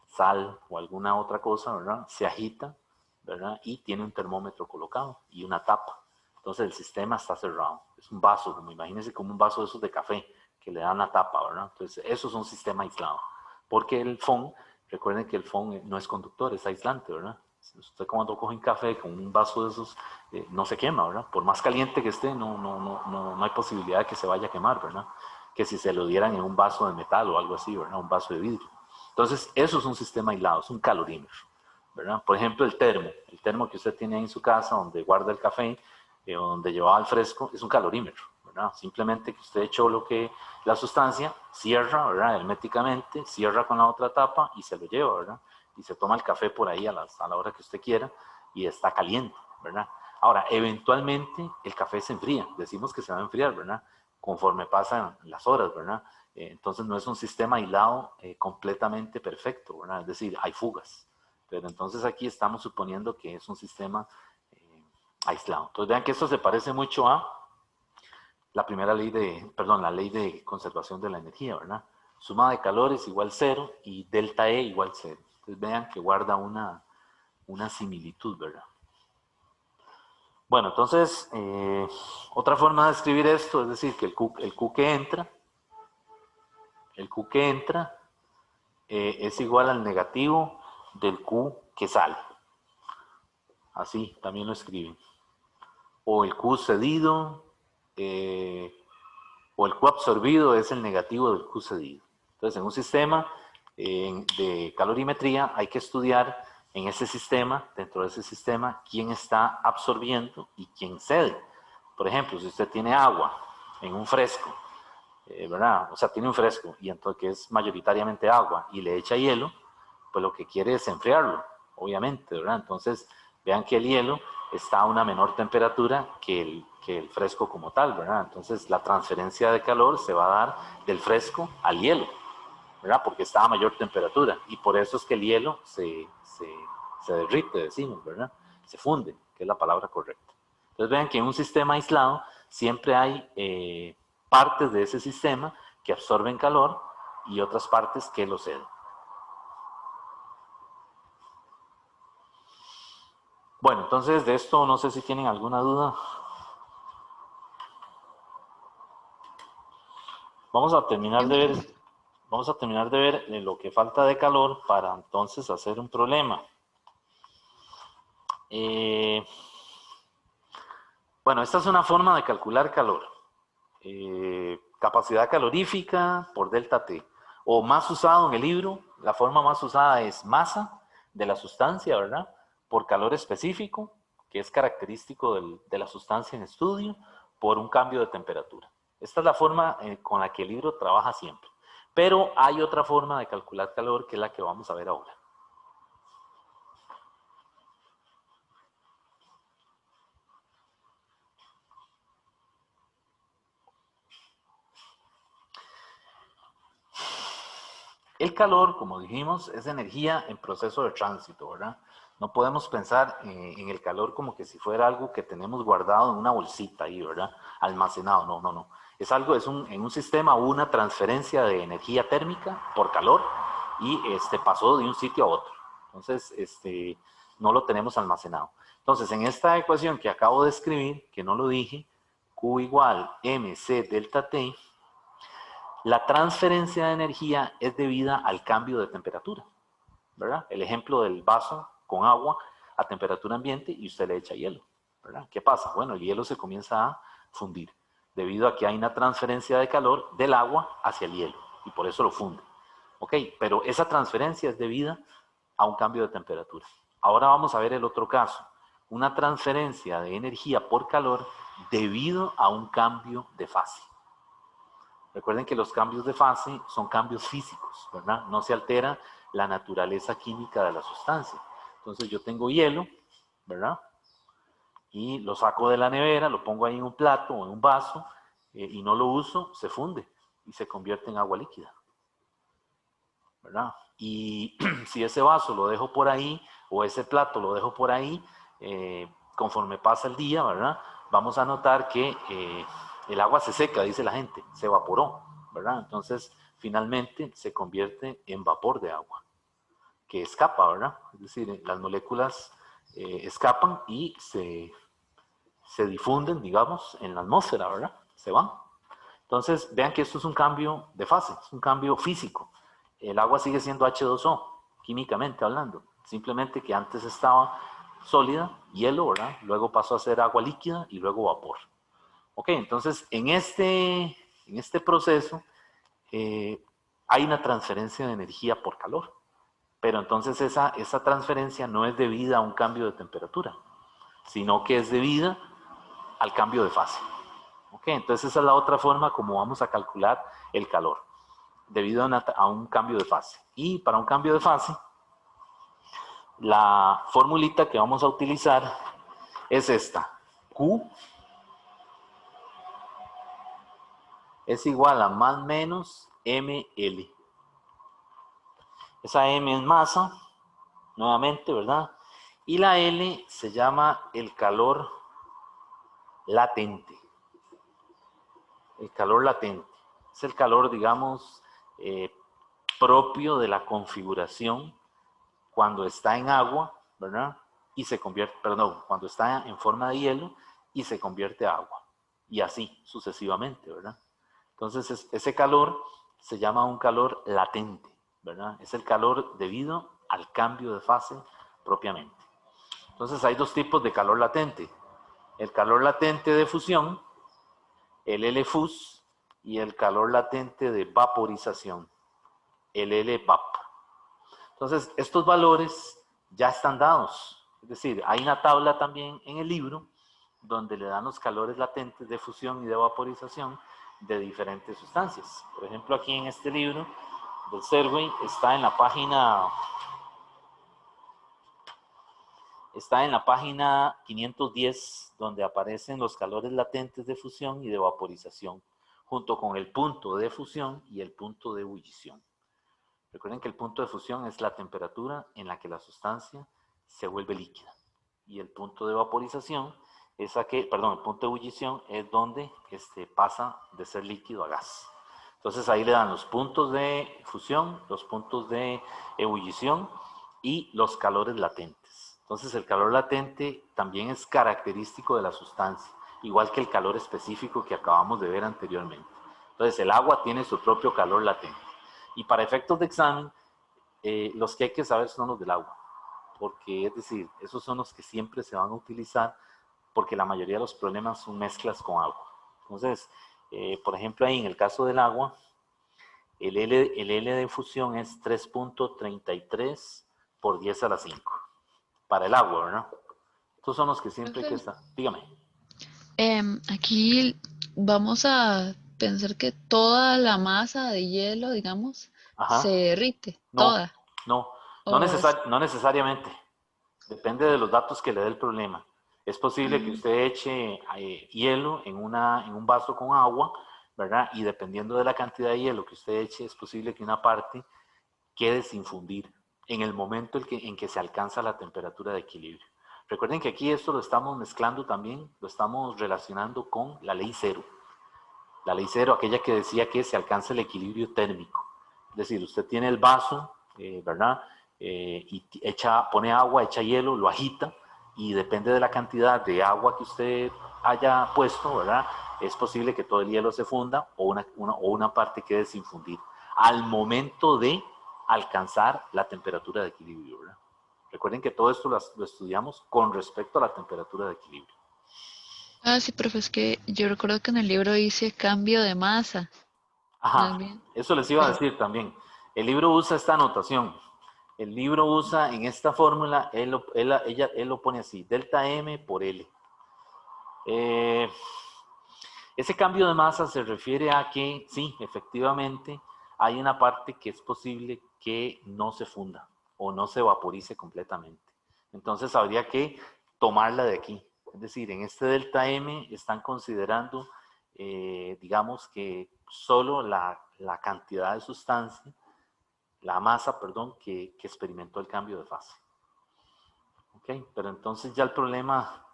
sal o alguna otra cosa, ¿verdad? Se agita, ¿verdad? Y tiene un termómetro colocado y una tapa. Entonces el sistema está cerrado. Es un vaso, como imagínense, como un vaso de esos de café que le dan la tapa, ¿verdad? Entonces eso es un sistema aislado. Porque el foam, recuerden que el foam no es conductor, es aislante, ¿verdad? Usted cuando coge un café con un vaso de esos, no se quema, ¿verdad? Por más caliente que esté, no hay posibilidad de que se vaya a quemar, ¿verdad? Que si se lo dieran en un vaso de metal o algo así, ¿verdad? Un vaso de vidrio. Entonces, eso es un sistema aislado, es un calorímetro, ¿verdad? Por ejemplo, el termo que usted tiene ahí en su casa, donde guarda el café, o donde llevaba el fresco, es un calorímetro, ¿verdad? Simplemente que usted echó la sustancia, cierra, ¿verdad? Herméticamente, cierra con la otra tapa y se lo lleva, ¿verdad? Y se toma el café por ahí a la hora que usted quiera y está caliente, ¿verdad? Ahora, eventualmente el café se enfría, decimos que se va a enfriar, ¿verdad? Conforme pasan las horas, ¿verdad? Entonces no es un sistema aislado completamente perfecto, ¿verdad? Es decir, hay fugas. Pero entonces aquí estamos suponiendo que es un sistema aislado. Entonces vean que esto se parece mucho a la la ley de conservación de la energía, ¿verdad? Suma de calor es igual 0 y delta E igual 0. Entonces vean que guarda una similitud, ¿verdad? Bueno, entonces, otra forma de escribir esto es decir que el Q que entra es igual al negativo del Q que sale. Así también lo escriben. O el Q cedido, o el Q absorbido es el negativo del Q cedido. Entonces, en un sistema de calorimetría hay que estudiar en ese sistema, dentro de ese sistema, quién está absorbiendo y quién cede. Por ejemplo, si usted tiene agua en un fresco, ¿verdad? O sea, tiene un fresco y entonces que es mayoritariamente agua y le echa hielo, pues lo que quiere es enfriarlo, obviamente, ¿verdad? Entonces, vean que el hielo está a una menor temperatura que el fresco como tal, ¿verdad? Entonces, la transferencia de calor se va a dar del fresco al hielo, ¿verdad? Porque está a mayor temperatura y por eso es que el hielo se derrite, decimos, ¿verdad? Se funde, que es la palabra correcta. Entonces, vean que en un sistema aislado siempre hay partes de ese sistema que absorben calor y otras partes que lo ceden. Bueno, entonces de esto no sé si tienen alguna duda. Vamos a terminar de ver lo que falta de calor para entonces hacer un problema. Bueno, esta es una forma de calcular calor. Capacidad calorífica por delta T. O más usado en el libro, la forma más usada es masa de la sustancia, ¿verdad? Por calor específico, que es característico de la sustancia en estudio, por un cambio de temperatura. Esta es la forma con la que el libro trabaja siempre. Pero hay otra forma de calcular calor que es la que vamos a ver ahora. El calor, como dijimos, es energía en proceso de tránsito, ¿verdad? No podemos pensar en el calor como que si fuera algo que tenemos guardado en una bolsita ahí, ¿verdad? Almacenado, no, no, no. Es algo, en un sistema hubo una transferencia de energía térmica por calor y pasó de un sitio a otro. Entonces, no lo tenemos almacenado. Entonces, en esta ecuación que acabo de escribir, que no lo dije, Q igual mc delta T, la transferencia de energía es debida al cambio de temperatura, ¿verdad? El ejemplo del vaso con agua a temperatura ambiente y usted le echa hielo, ¿verdad? ¿Qué pasa? Bueno, el hielo se comienza a fundir debido a que hay una transferencia de calor del agua hacia el hielo y por eso lo funde. Ok, pero esa transferencia es debida a un cambio de temperatura. Ahora vamos a ver el otro caso, una transferencia de energía por calor debido a un cambio de fase. Recuerden que los cambios de fase son cambios físicos, ¿verdad? No se altera la naturaleza química de la sustancia. Entonces yo tengo hielo, ¿verdad? Y lo saco de la nevera, lo pongo ahí en un plato o en un vaso y no lo uso, se funde y se convierte en agua líquida, ¿verdad? Y si ese vaso lo dejo por ahí o ese plato lo dejo por ahí, conforme pasa el día, ¿verdad? Vamos a notar que el agua se seca, dice la gente, se evaporó, ¿verdad? Entonces, finalmente se convierte en vapor de agua, que escapa, ¿verdad? Es decir, las moléculas escapan y se difunden, digamos, en la atmósfera, ¿verdad? Se van. Entonces, vean que esto es un cambio de fase, es un cambio físico. El agua sigue siendo H2O, químicamente hablando. Simplemente que antes estaba sólida, hielo, ¿verdad? Luego pasó a ser agua líquida y luego vapor. Ok, entonces en este proceso hay una transferencia de energía por calor. Pero entonces esa transferencia no es debida a un cambio de temperatura, sino que es debida al cambio de fase. ¿Okay? Entonces esa es la otra forma como vamos a calcular el calor, debido a un cambio de fase. Y para un cambio de fase, la formulita que vamos a utilizar es esta. Q es igual a más menos mL. Esa M es masa, nuevamente, ¿verdad? Y la L se llama el calor latente. El calor latente. Es el calor, digamos, propio de la configuración cuando está en agua, ¿verdad? Y se convierte, perdón, cuando está en forma de hielo y se convierte a agua. Y así sucesivamente, ¿verdad? Entonces, ese calor se llama un calor latente, ¿verdad? Es el calor debido al cambio de fase propiamente. Entonces, hay dos tipos de calor latente. El calor latente de fusión, el LFUS, y el calor latente de vaporización, el LVAP. Entonces, estos valores ya están dados. Es decir, hay una tabla también en el libro donde le dan los calores latentes de fusión y de vaporización de diferentes sustancias. Por ejemplo, aquí en este libro del Serway está en la página 510, donde aparecen los calores latentes de fusión y de vaporización, junto con el punto de fusión y el punto de ebullición. Recuerden que el punto de fusión es la temperatura en la que la sustancia se vuelve líquida. Y el punto de vaporización es el punto de ebullición es donde pasa de ser líquido a gas. Entonces ahí le dan los puntos de fusión, los puntos de ebullición y los calores latentes. Entonces el calor latente también es característico de la sustancia, igual que el calor específico que acabamos de ver anteriormente. Entonces el agua tiene su propio calor latente. Y para efectos de examen, los que hay que saber son los del agua, porque es decir, esos son los que siempre se van a utilizar, porque la mayoría de los problemas son mezclas con agua. Entonces, por ejemplo, ahí en el caso del agua, el L de fusión es 3.33 por 10 a la 5. Para el agua, ¿verdad? Estos son los que siempre hay que estar. Dígame. Aquí vamos a pensar que toda la masa de hielo, digamos, Ajá. se derrite, No, toda. no O no necesariamente. Depende de los datos que le dé el problema. Es posible que usted eche hielo en un vaso con agua, ¿verdad? Y dependiendo de la cantidad de hielo que usted eche, es posible que una parte quede sin fundir en el momento en que se alcanza la temperatura de equilibrio. Recuerden que aquí esto lo estamos mezclando también, lo estamos relacionando con la ley cero. La ley cero, aquella que decía que se alcanza el equilibrio térmico. Es decir, usted tiene el vaso, ¿verdad? Y pone agua, echa hielo, lo agita, y depende de la cantidad de agua que usted haya puesto, ¿verdad? Es posible que todo el hielo se funda o una parte quede sin fundir al momento de alcanzar la temperatura de equilibrio, ¿verdad? Recuerden que todo esto lo estudiamos con respecto a la temperatura de equilibrio. sí, profe, es que yo recuerdo que en el libro dice cambio de masa, más Ajá, bien. eso les iba a decir también. El libro usa esta anotación. El libro usa en esta fórmula, él lo pone así, delta M por L. Ese cambio de masa se refiere a que, sí, efectivamente, hay una parte que es posible que no se funda o no se vaporice completamente. Entonces habría que tomarla de aquí. Es decir, en este delta M están considerando, digamos que solo la cantidad de sustancia, la masa, perdón, que experimentó el cambio de fase. ¿Ok? Pero entonces ya el problema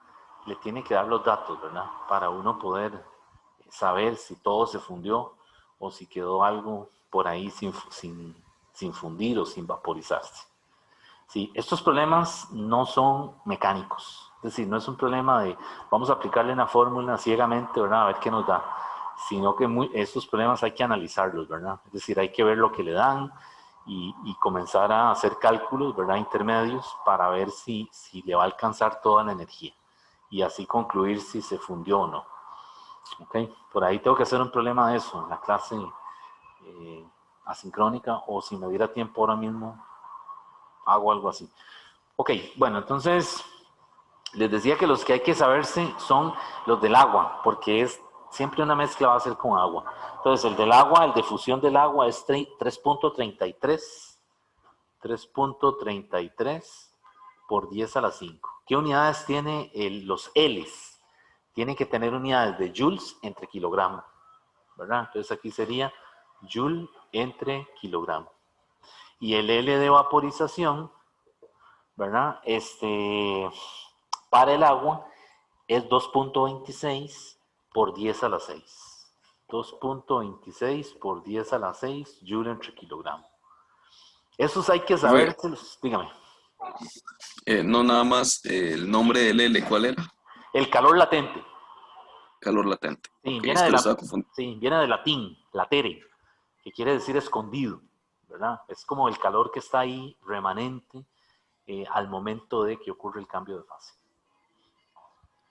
le tiene que dar los datos, ¿verdad? Para uno poder saber si todo se fundió o si quedó algo por ahí sin fundir o sin vaporizarse. Sí, estos problemas no son mecánicos, es decir, no es un problema de vamos a aplicarle una fórmula ciegamente, ¿verdad? A ver qué nos da, sino que estos problemas hay que analizarlos, ¿verdad? Es decir, hay que ver lo que le dan y comenzar a hacer cálculos, ¿verdad? Intermedios para ver si le va a alcanzar toda la energía y así concluir si se fundió o no. Okay. Por ahí tengo que hacer un problema de eso en la clase asincrónica, o si me diera tiempo ahora mismo, hago algo así. Ok, bueno, entonces les decía que los que hay que saberse son los del agua, porque es siempre una mezcla va a ser con agua. Entonces el del agua, el de fusión del agua es 3.33. 3.33 por 10 a la 5. ¿Qué unidades tiene los L's? Tienen que tener unidades de joules entre kilogramo, ¿verdad? Entonces aquí sería joule entre kilogramo. Y el L de vaporización, ¿verdad? Para el agua es 2.26 por 10 a la 6. 2.26 por 10 a la 6 joule entre kilogramo. Esos hay que saber, dígame. No nada más el nombre del L, ¿cuál era? El calor latente. Calor latente. Sí, Okay, es que lo estaba confundiendo. sí, viene del latín, latere, que quiere decir escondido, ¿verdad? Es como el calor que está ahí remanente al momento de que ocurre el cambio de fase.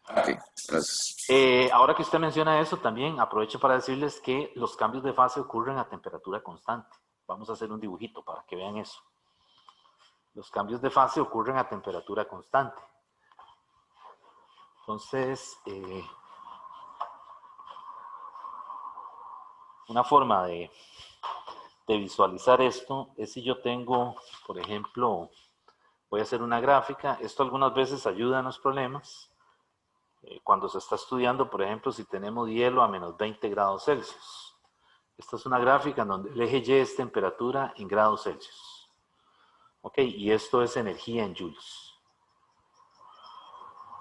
Ok, gracias. Ahora que usted menciona eso, también aprovecho para decirles que los cambios de fase ocurren a temperatura constante. Vamos a hacer un dibujito para que vean eso. Los cambios de fase ocurren a temperatura constante. Entonces, una forma de visualizar esto es si yo tengo, por ejemplo, voy a hacer una gráfica. Esto algunas veces ayuda en los problemas. Cuando se está estudiando, por ejemplo, si tenemos hielo a menos 20 grados Celsius. Esta es una gráfica en donde el eje Y es temperatura en grados Celsius. Ok, y esto es energía en joules,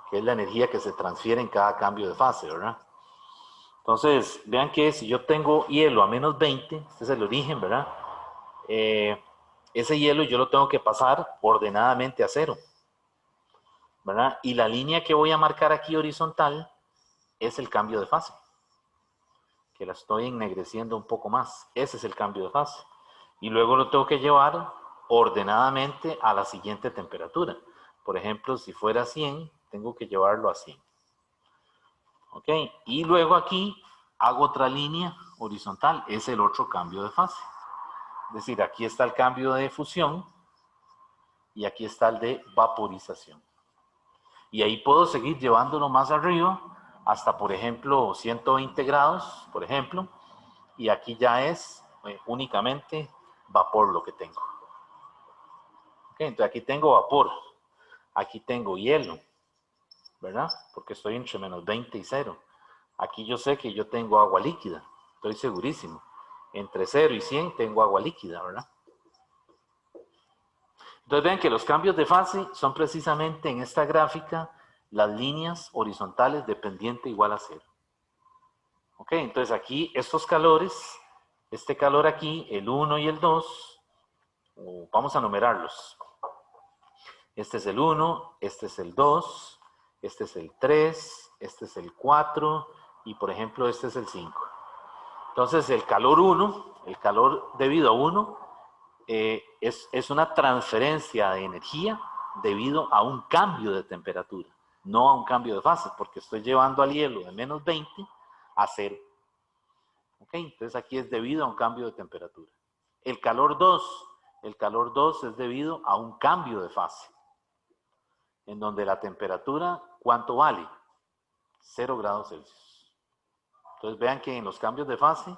que es la energía que se transfiere en cada cambio de fase, ¿verdad? Entonces, vean que si yo tengo hielo a menos 20, este es el origen, ¿verdad? Ese hielo yo lo tengo que pasar ordenadamente a 0, ¿verdad? Y la línea que voy a marcar aquí horizontal es el cambio de fase, que la estoy ennegreciendo un poco más. Ese es el cambio de fase. Y luego lo tengo que llevar ordenadamente a la siguiente temperatura. Por ejemplo, si fuera 100, tengo que llevarlo a 100. ¿Ok? Y luego aquí hago otra línea horizontal. Es el otro cambio de fase. Es decir, aquí está el cambio de fusión y aquí está el de vaporización. Y ahí puedo seguir llevándolo más arriba hasta, por ejemplo, 120 grados, por ejemplo. Y aquí ya es únicamente vapor lo que tengo. Okay, entonces aquí tengo vapor, aquí tengo hielo, ¿verdad? Porque estoy entre menos 20 y 0. Aquí yo sé que yo tengo agua líquida, estoy segurísimo. Entre 0 y 100 tengo agua líquida, ¿verdad? Entonces vean que los cambios de fase son precisamente en esta gráfica las líneas horizontales de pendiente igual a 0. Ok, entonces aquí estos calores, este calor aquí, el 1 y el 2, vamos a numerarlos. Este es el 1, este es el 2, este es el 3, este es el 4 y por ejemplo este es el 5. Entonces el calor 1, el calor debido a 1, es una transferencia de energía debido a un cambio de temperatura, no a un cambio de fase, porque estoy llevando al hielo de menos 20 a 0. ¿Ok? Entonces aquí es debido a un cambio de temperatura. El calor 2 es debido a un cambio de fase, en donde la temperatura, ¿cuánto vale? 0 grados Celsius. Entonces vean que en los cambios de fase,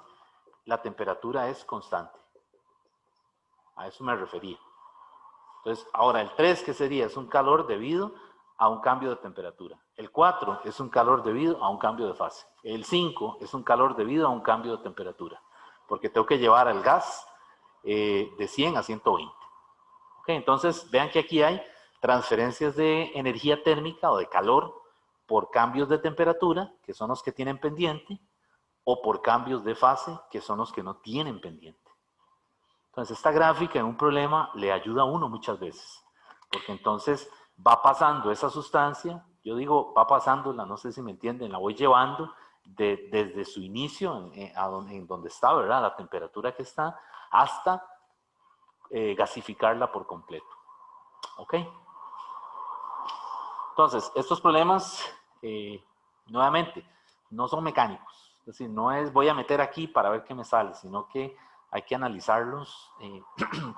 la temperatura es constante. A eso me refería. Entonces, ahora el 3, ¿qué sería? Es un calor debido a un cambio de temperatura. El 4 es un calor debido a un cambio de fase. El 5 es un calor debido a un cambio de temperatura, porque tengo que llevar al gas de 100 a 120. ¿Ok? Entonces, vean que aquí hay transferencias de energía térmica o de calor por cambios de temperatura, que son los que tienen pendiente, o por cambios de fase, que son los que no tienen pendiente. Entonces, esta gráfica en un problema le ayuda a uno muchas veces, porque entonces va pasando esa sustancia, yo digo, va pasándola, no sé si me entienden, la voy llevando desde su inicio, en donde está, ¿verdad? La temperatura que está, hasta gasificarla por completo. ¿Ok? Entonces, estos problemas, nuevamente, no son mecánicos. Es decir, no es voy a meter aquí para ver qué me sale, sino que hay que analizarlos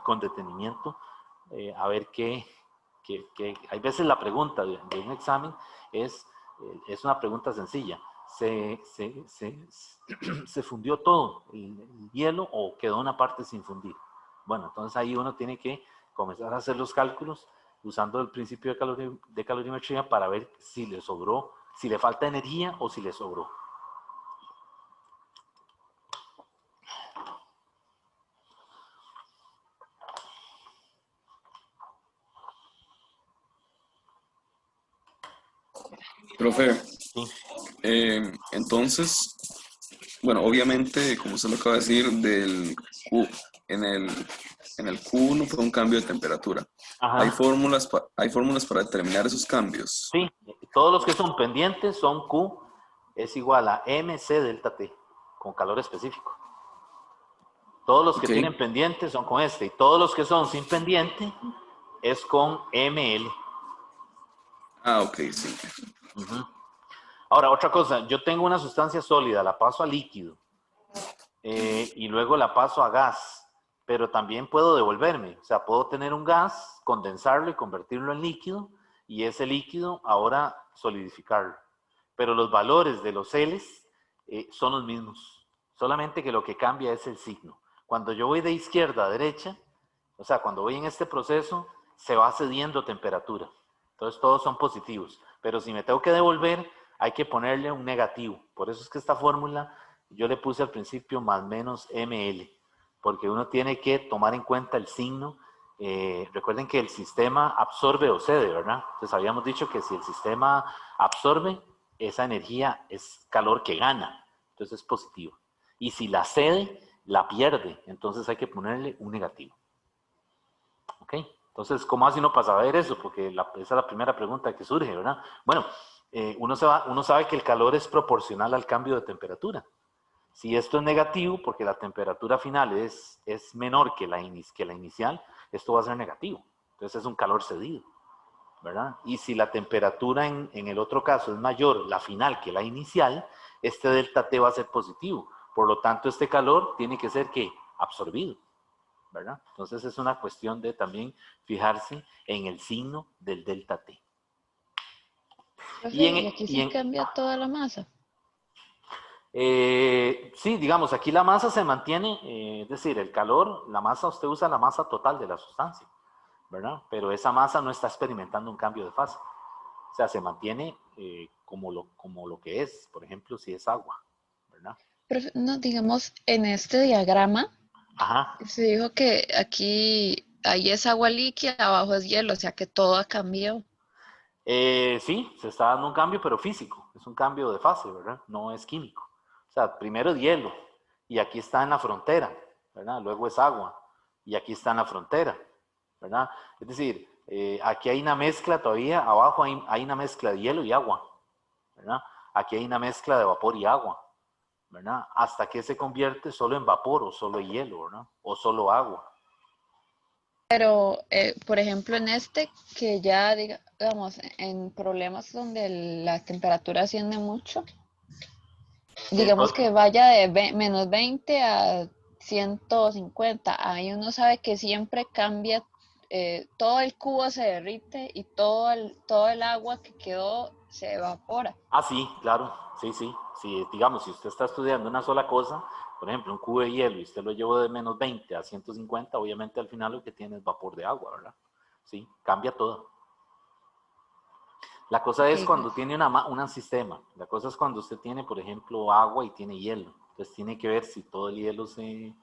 con detenimiento, a ver qué, hay veces la pregunta de un examen es una pregunta sencilla. ¿Se fundió todo el hielo o quedó una parte sin fundir? Bueno, entonces ahí uno tiene que comenzar a hacer los cálculos usando el principio de calorimetría para ver si le sobró, si le falta energía o si le sobró. Profe, Sí. entonces, bueno, obviamente, como usted lo acaba de decir, en el Q1 fue un cambio de temperatura. ¿Hay Ajá. hay fórmulas para determinar esos cambios? Sí, todos los que son pendientes son Q es igual a MC delta T, con calor específico. Todos los que Ok. tienen pendientes son con este, y todos los que son sin pendiente es con ML. Ah, ok, sí. Uh-huh. Ahora, otra cosa, yo tengo una sustancia sólida, la paso a líquido, y luego la paso a gas, pero también puedo devolverme, o sea, puedo tener un gas, condensarlo y convertirlo en líquido, y ese líquido ahora solidificarlo. Pero los valores de los L's son los mismos, solamente que lo que cambia es el signo. Cuando yo voy de izquierda a derecha, o sea, cuando voy en este proceso, se va cediendo temperatura. Entonces todos son positivos, pero si me tengo que devolver, hay que ponerle un negativo. Por eso es que esta fórmula yo le puse al principio más menos ML, porque uno tiene que tomar en cuenta el signo. Recuerden que el sistema absorbe o cede, ¿verdad? Entonces habíamos dicho que si el sistema absorbe, esa energía es calor que gana, entonces es positivo. Y si la cede, la pierde, entonces hay que ponerle un negativo. ¿Ok? Entonces, ¿cómo así no pasa a ver eso? Porque esa es la primera pregunta que surge, ¿verdad? Bueno, uno sabe que el calor es proporcional al cambio de temperatura. Si esto es negativo, porque la temperatura final es menor que la inicial, esto va a ser negativo. Entonces es un calor cedido, ¿verdad? Y si la temperatura en el otro caso es mayor, la final, que la inicial, este delta T va a ser positivo. Por lo tanto, este calor tiene que ser, ¿qué? Absorbido, ¿verdad? Entonces es una cuestión de también fijarse en el signo del delta T. Profe, Y y aquí se cambia toda la masa. Sí, digamos, aquí la masa se mantiene, es decir, el calor, la masa, usted usa la masa total de la sustancia, ¿verdad? Pero esa masa no está experimentando un cambio de fase. O sea, se mantiene como lo que es, por ejemplo, si es agua, ¿verdad? Profe, no, digamos, en este diagrama Ajá. se dijo que aquí, ahí es agua líquida, abajo es hielo, o sea que todo ha cambiado. Sí, se está dando un cambio, pero físico. Es un cambio de fase, ¿verdad? No es químico. O sea, primero es hielo y aquí está en la frontera, ¿verdad? Luego es agua y aquí está en la frontera, ¿verdad? Es decir, aquí hay una mezcla todavía, abajo hay una mezcla de hielo y agua, ¿verdad? Aquí hay una mezcla de vapor y agua, ¿verdad? Hasta que se convierte solo en vapor o solo hielo, ¿verdad? O solo agua. Pero, por ejemplo, en este, que ya, digamos, en problemas donde la temperatura asciende mucho, digamos que vaya de menos 20 a 150, ahí uno sabe que siempre cambia, todo el cubo se derrite y todo el agua que quedó se evapora. Ah, sí, claro, sí, sí. Si, digamos, si usted está estudiando una sola cosa, por ejemplo, un cubo de hielo y usted lo llevó de menos 20 a 150, obviamente al final lo que tiene es vapor de agua, ¿verdad? Sí, cambia todo. La cosa es Okay, cuando tiene un sistema. La cosa es cuando usted tiene, por ejemplo, agua y tiene hielo. Entonces tiene que ver si todo el hielo se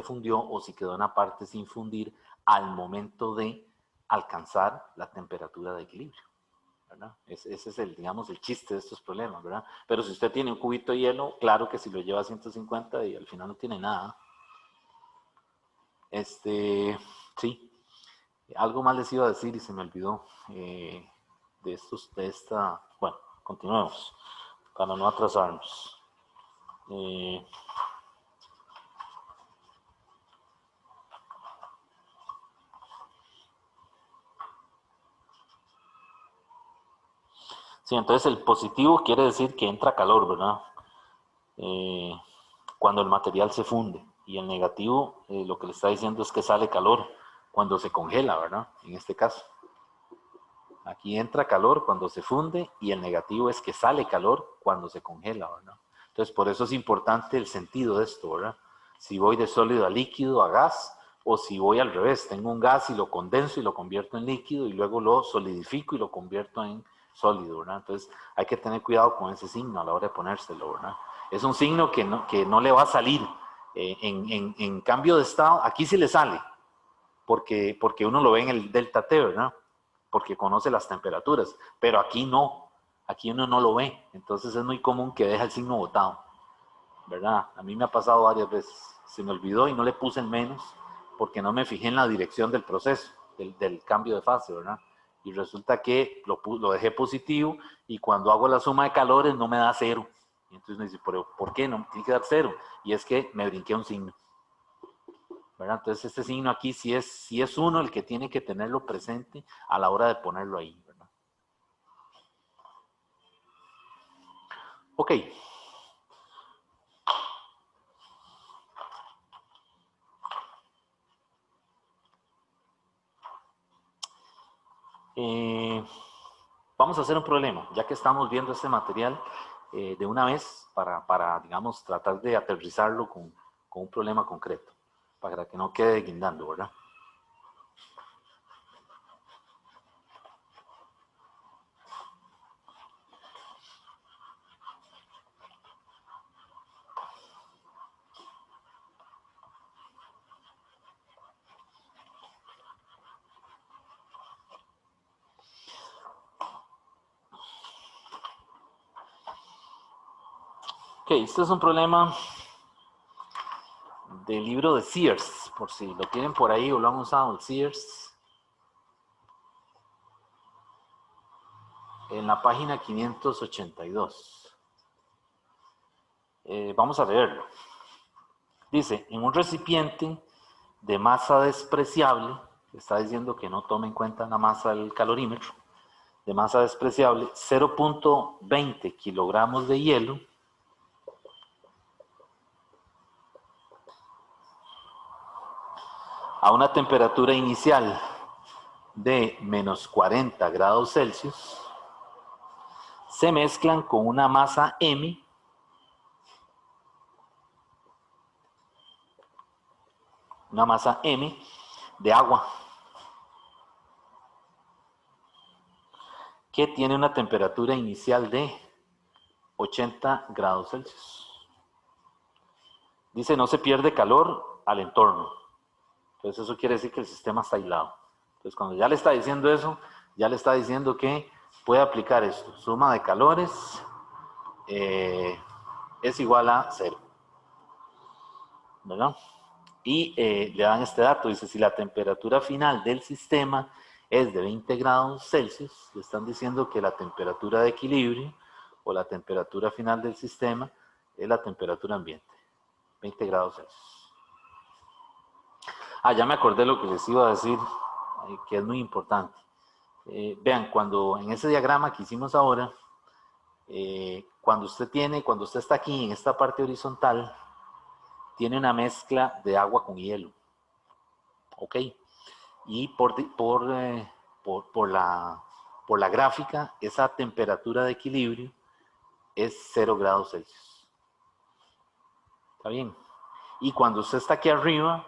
fundió o si quedó una parte sin fundir al momento de alcanzar la temperatura de equilibrio, ¿verdad? Ese es el, digamos, el chiste de estos problemas, ¿verdad? Pero si usted tiene un cubito de hielo, claro que si lo lleva a 150 y al final no tiene nada. Sí, algo más les iba a decir y se me olvidó bueno, continuemos para no atrasarnos. Eh, sí, entonces el positivo quiere decir que entra calor, ¿verdad? Cuando el material se funde. Y el negativo lo que le está diciendo es que sale calor cuando se congela, ¿verdad? En este caso. Aquí entra calor cuando se funde y el negativo es que sale calor cuando se congela, ¿verdad? Entonces, por eso es importante el sentido de esto, ¿verdad? Si voy de sólido a líquido, a gas, o si voy al revés, tengo un gas y lo condenso y lo convierto en líquido y luego lo solidifico y lo convierto en sólido, ¿verdad? Entonces, hay que tener cuidado con ese signo a la hora de ponérselo, ¿verdad? Es un signo que no le va a salir. En cambio de estado, aquí sí le sale, porque uno lo ve en el delta T, ¿verdad? Porque conoce las temperaturas, pero aquí no, aquí uno no lo ve, entonces es muy común que deje el signo botado, ¿verdad? A mí me ha pasado varias veces, se me olvidó y no le puse el menos, porque no me fijé en la dirección del proceso, del cambio de fase, ¿verdad? Y resulta que lo dejé positivo y cuando hago la suma de calores no me da cero. Y entonces me dice, ¿pero por qué no tiene que dar cero? Y es que me brinqué un signo, ¿verdad? Entonces este signo aquí sí es uno el que tiene que tenerlo presente a la hora de ponerlo ahí, ¿verdad? Ok. Vamos a hacer un problema, ya que estamos viendo este material de una vez para, digamos, tratar de aterrizarlo con un problema concreto, para que no quede guindando, ¿verdad? Ok, este es un problema del libro de Sears, por si lo tienen por ahí o lo han usado, el Sears, en la página 582. Vamos a leerlo. Dice, en un recipiente de masa despreciable, está diciendo que no tome en cuenta la masa del calorímetro, de masa despreciable, 0.20 kilogramos de hielo, a una temperatura inicial de menos 40 grados Celsius, se mezclan con una masa M de agua, que tiene una temperatura inicial de 80 grados Celsius. Dice, no se pierde calor al entorno. Entonces eso quiere decir que el sistema está aislado. Entonces cuando ya le está diciendo eso, ya le está diciendo que puede aplicar esto. Suma de calores es igual a 0. ¿Verdad? Y le dan este dato. Dice, si la temperatura final del sistema es de 20 grados Celsius, le están diciendo que la temperatura de equilibrio o la temperatura final del sistema es la temperatura ambiente. 20 grados Celsius. Ya me acordé lo que les iba a decir, que es muy importante. Vean, cuando en ese diagrama que hicimos ahora, cuando usted está aquí en esta parte horizontal, tiene una mezcla de agua con hielo. ¿Ok? Y por la gráfica, esa temperatura de equilibrio es 0 grados Celsius. ¿Está bien? Y cuando usted está aquí arriba,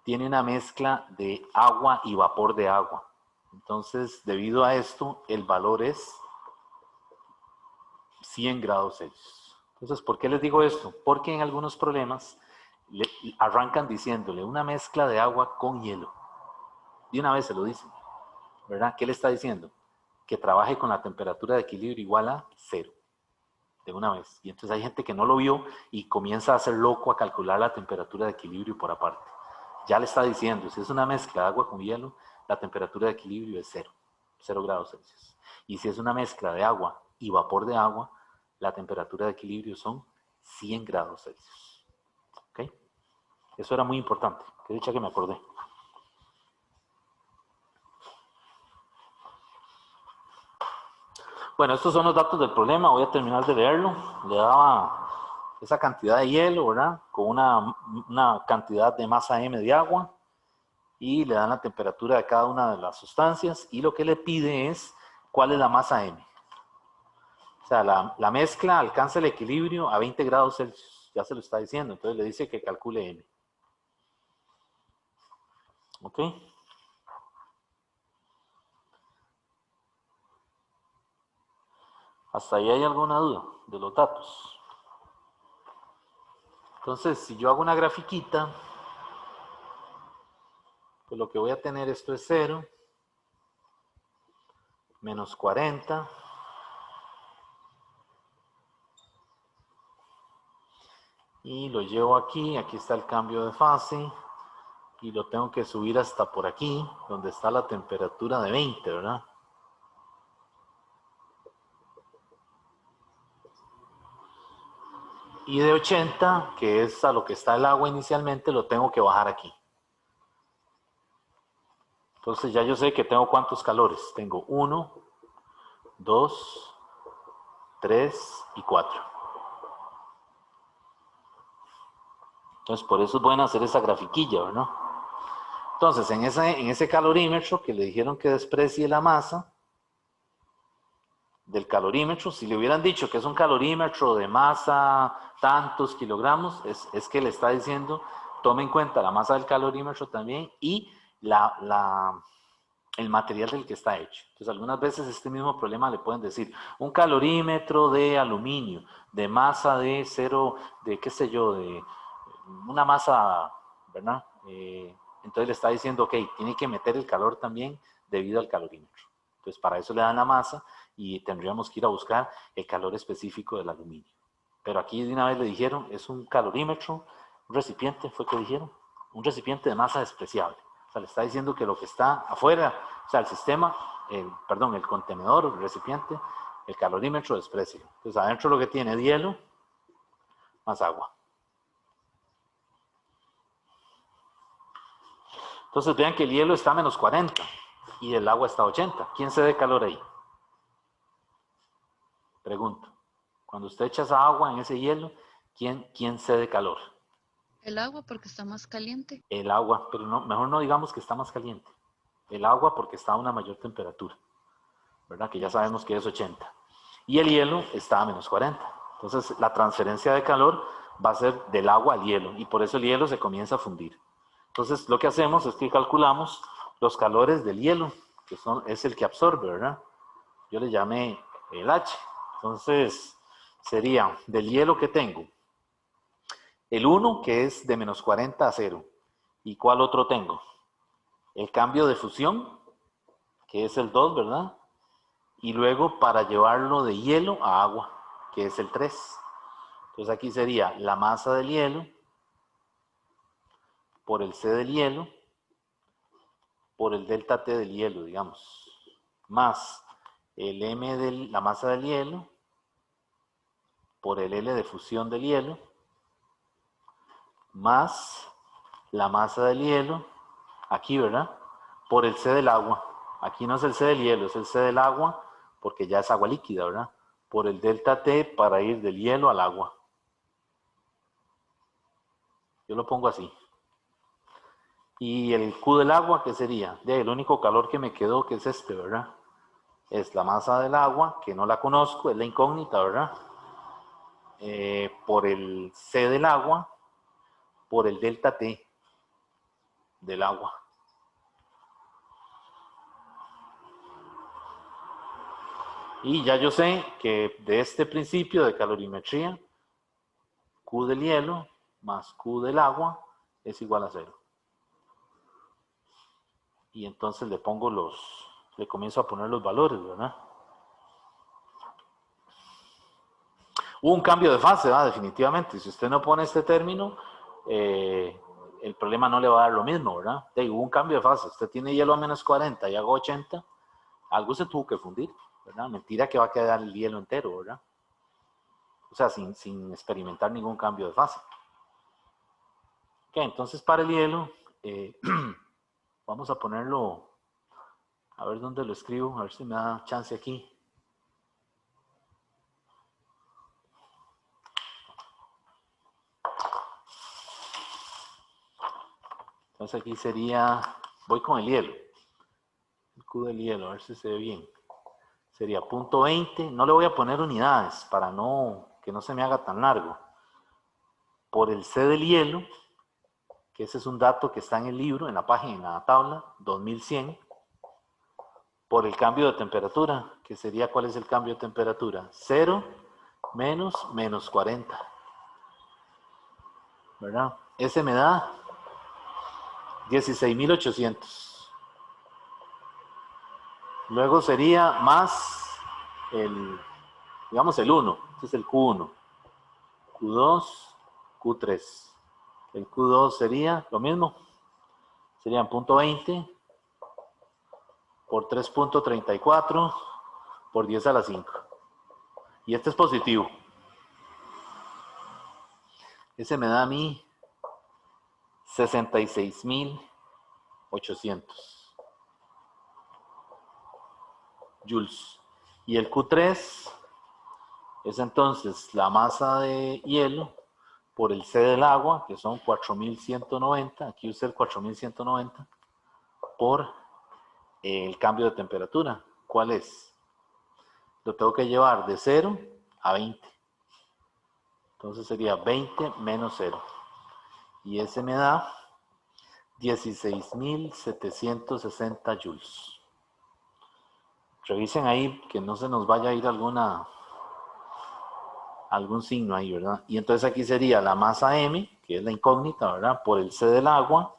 tiene una mezcla de agua y vapor de agua. Entonces, debido a esto, el valor es 100 grados Celsius. Entonces, ¿por qué les digo esto? Porque en algunos problemas arrancan diciéndole una mezcla de agua con hielo. De una vez se lo dicen, ¿verdad? ¿Qué le está diciendo? Que trabaje con la temperatura de equilibrio igual a 0. De una vez. Y entonces hay gente que no lo vio y comienza a hacer loco a calcular la temperatura de equilibrio por aparte. Ya le está diciendo, si es una mezcla de agua con hielo, la temperatura de equilibrio es 0 grados Celsius. Y si es una mezcla de agua y vapor de agua, la temperatura de equilibrio son 100 grados Celsius. ¿Ok? Eso era muy importante. Qué dicha que me acordé. Bueno, estos son los datos del problema. Voy a terminar de leerlo. esa cantidad de hielo, ¿verdad? Con una cantidad de masa M de agua y le dan la temperatura de cada una de las sustancias y lo que le pide es cuál es la masa M. O sea, la mezcla alcanza el equilibrio a 20 grados Celsius, ya se lo está diciendo, entonces le dice que calcule M. ¿Ok? ¿Hasta ahí hay alguna duda de los datos? Entonces, si yo hago una grafiquita, pues lo que voy a tener, esto es 0, menos 40, y lo llevo aquí, aquí está el cambio de fase, y lo tengo que subir hasta por aquí, donde está la temperatura de 20, ¿verdad? Y de 80, que es a lo que está el agua inicialmente, lo tengo que bajar aquí. Entonces ya yo sé que tengo cuántos calores. Tengo 1, 2, 3 y 4. Entonces por eso es bueno hacer esa grafiquilla, ¿verdad? Entonces en ese calorímetro que le dijeron que desprecie la masa del calorímetro, si le hubieran dicho que es un calorímetro de masa tantos kilogramos, es que le está diciendo, tome en cuenta la masa del calorímetro también y el material del que está hecho. Entonces algunas veces este mismo problema le pueden decir, un calorímetro de aluminio, de masa de 0, de qué sé yo, de una masa, ¿verdad? Entonces le está diciendo, ok, tiene que meter el calor también debido al calorímetro. Entonces para eso le dan la masa y tendríamos que ir a buscar el calor específico del aluminio. Pero aquí de una vez le dijeron, es un calorímetro, un recipiente, fue que dijeron, un recipiente de masa despreciable. O sea, le está diciendo que lo que está afuera, o sea, el sistema, el contenedor, el recipiente, el calorímetro desprecia. Entonces adentro lo que tiene es hielo más agua. Entonces vean que el hielo está a menos 40 y el agua está a 80. ¿Quién cede calor ahí? Pregunto. Cuando usted echa esa agua en ese hielo, ¿quién cede calor? El agua porque está más caliente. El agua, pero no, mejor no digamos que está más caliente. El agua porque está a una mayor temperatura, ¿verdad? Que ya sabemos que es 80. Y el hielo está a menos 40. Entonces la transferencia de calor va a ser del agua al hielo y por eso el hielo se comienza a fundir. Entonces lo que hacemos es que calculamos los calores del hielo, que es el que absorbe, ¿verdad? Yo le llamé el H. Entonces sería del hielo que tengo, el 1 que es de menos 40 a 0. ¿Y cuál otro tengo? El cambio de fusión, que es el 2, ¿verdad? Y luego para llevarlo de hielo a agua, que es el 3. Entonces aquí sería la masa del hielo por el C del hielo por el delta T del hielo, digamos, más el M de la masa del hielo por el L de fusión del hielo, más la masa del hielo, aquí, ¿verdad? Por el C del agua. Aquí no es el C del hielo, es el C del agua, porque ya es agua líquida, ¿verdad? Por el delta T para ir del hielo al agua. Yo lo pongo así. Y el Q del agua, ¿qué sería? El único calor que me quedó, que es este, ¿verdad? Es la masa del agua, que no la conozco, es la incógnita, ¿verdad? Por el C del agua, por el delta T del agua. Y ya yo sé que de este principio de calorimetría, Q del hielo más Q del agua es igual a 0. Y entonces le comienzo a poner los valores, ¿verdad? Hubo un cambio de fase, ¿verdad? Definitivamente. Si usted no pone este término, el problema no le va a dar lo mismo, ¿verdad? Hubo un cambio de fase. Usted tiene hielo a menos 40 y hago 80, algo se tuvo que fundir, ¿verdad? Mentira que va a quedar el hielo entero, ¿verdad? O sea, sin experimentar ningún cambio de fase. Ok, entonces para el hielo, vamos a ponerlo, a ver dónde lo escribo, a ver si me da chance aquí. Entonces aquí sería, voy con el hielo. El Q del hielo, a ver si se ve bien. Sería punto 20, no le voy a poner unidades para que no se me haga tan largo. Por el C del hielo, que ese es un dato que está en el libro, en la página, en la tabla, 2100. Por el cambio de temperatura, que sería, ¿cuál es el cambio de temperatura? 0 menos 40. ¿Verdad? Ese me da 16.800. Luego sería más digamos el 1, este es el Q1, Q2, Q3. El Q2 sería lo mismo, serían punto 20 por 3.34 por 10 a la 5. Y este es positivo. Ese me da a mí 66.800 joules. Y el Q3 es entonces la masa de hielo por el C del agua, que son 4.190, aquí usé el 4.190, por el cambio de temperatura. ¿Cuál es? Lo tengo que llevar de 0 a 20. Entonces sería 20 menos 0. Y ese me da 16.760 joules. Revisen ahí que no se nos vaya a ir algún signo ahí, ¿verdad? Y entonces aquí sería la masa M, que es la incógnita, ¿verdad? Por el C del agua,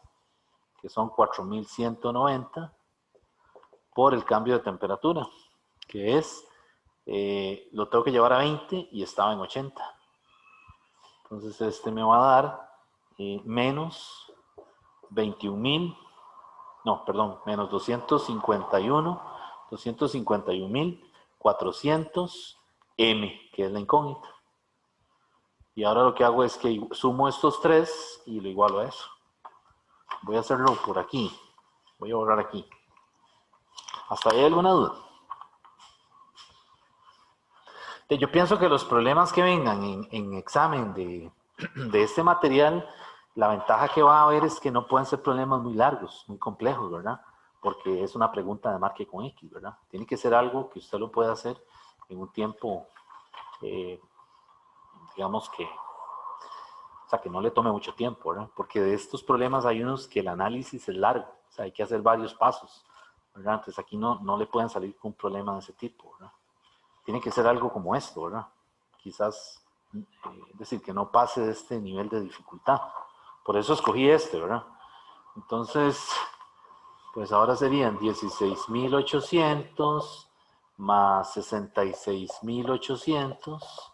que son 4.190, por el cambio de temperatura, que es, lo tengo que llevar a 20 y estaba en 80. Entonces este me va a dar menos 21.000, no, perdón, menos 251.400 M, que es la incógnita. Y ahora lo que hago es que sumo estos tres y lo igualo a eso. Voy a hacerlo por aquí. Voy a borrar aquí. ¿Hasta ahí hay alguna duda? Yo pienso que los problemas que vengan en examen de este material, la ventaja que va a haber es que no pueden ser problemas muy largos, muy complejos, ¿verdad? Porque es una pregunta de marque con X, ¿verdad? Tiene que ser algo que usted lo pueda hacer en un tiempo, digamos que, o sea, que no le tome mucho tiempo, ¿verdad? Porque de estos problemas hay unos que el análisis es largo, o sea, hay que hacer varios pasos, ¿verdad? Entonces aquí no le pueden salir con un problema de ese tipo, ¿verdad? Tiene que ser algo como esto, ¿verdad? Quizás, es decir, que no pase de este nivel de dificultad. Por eso escogí este, ¿verdad? Entonces, pues ahora serían 16.800 más 66.800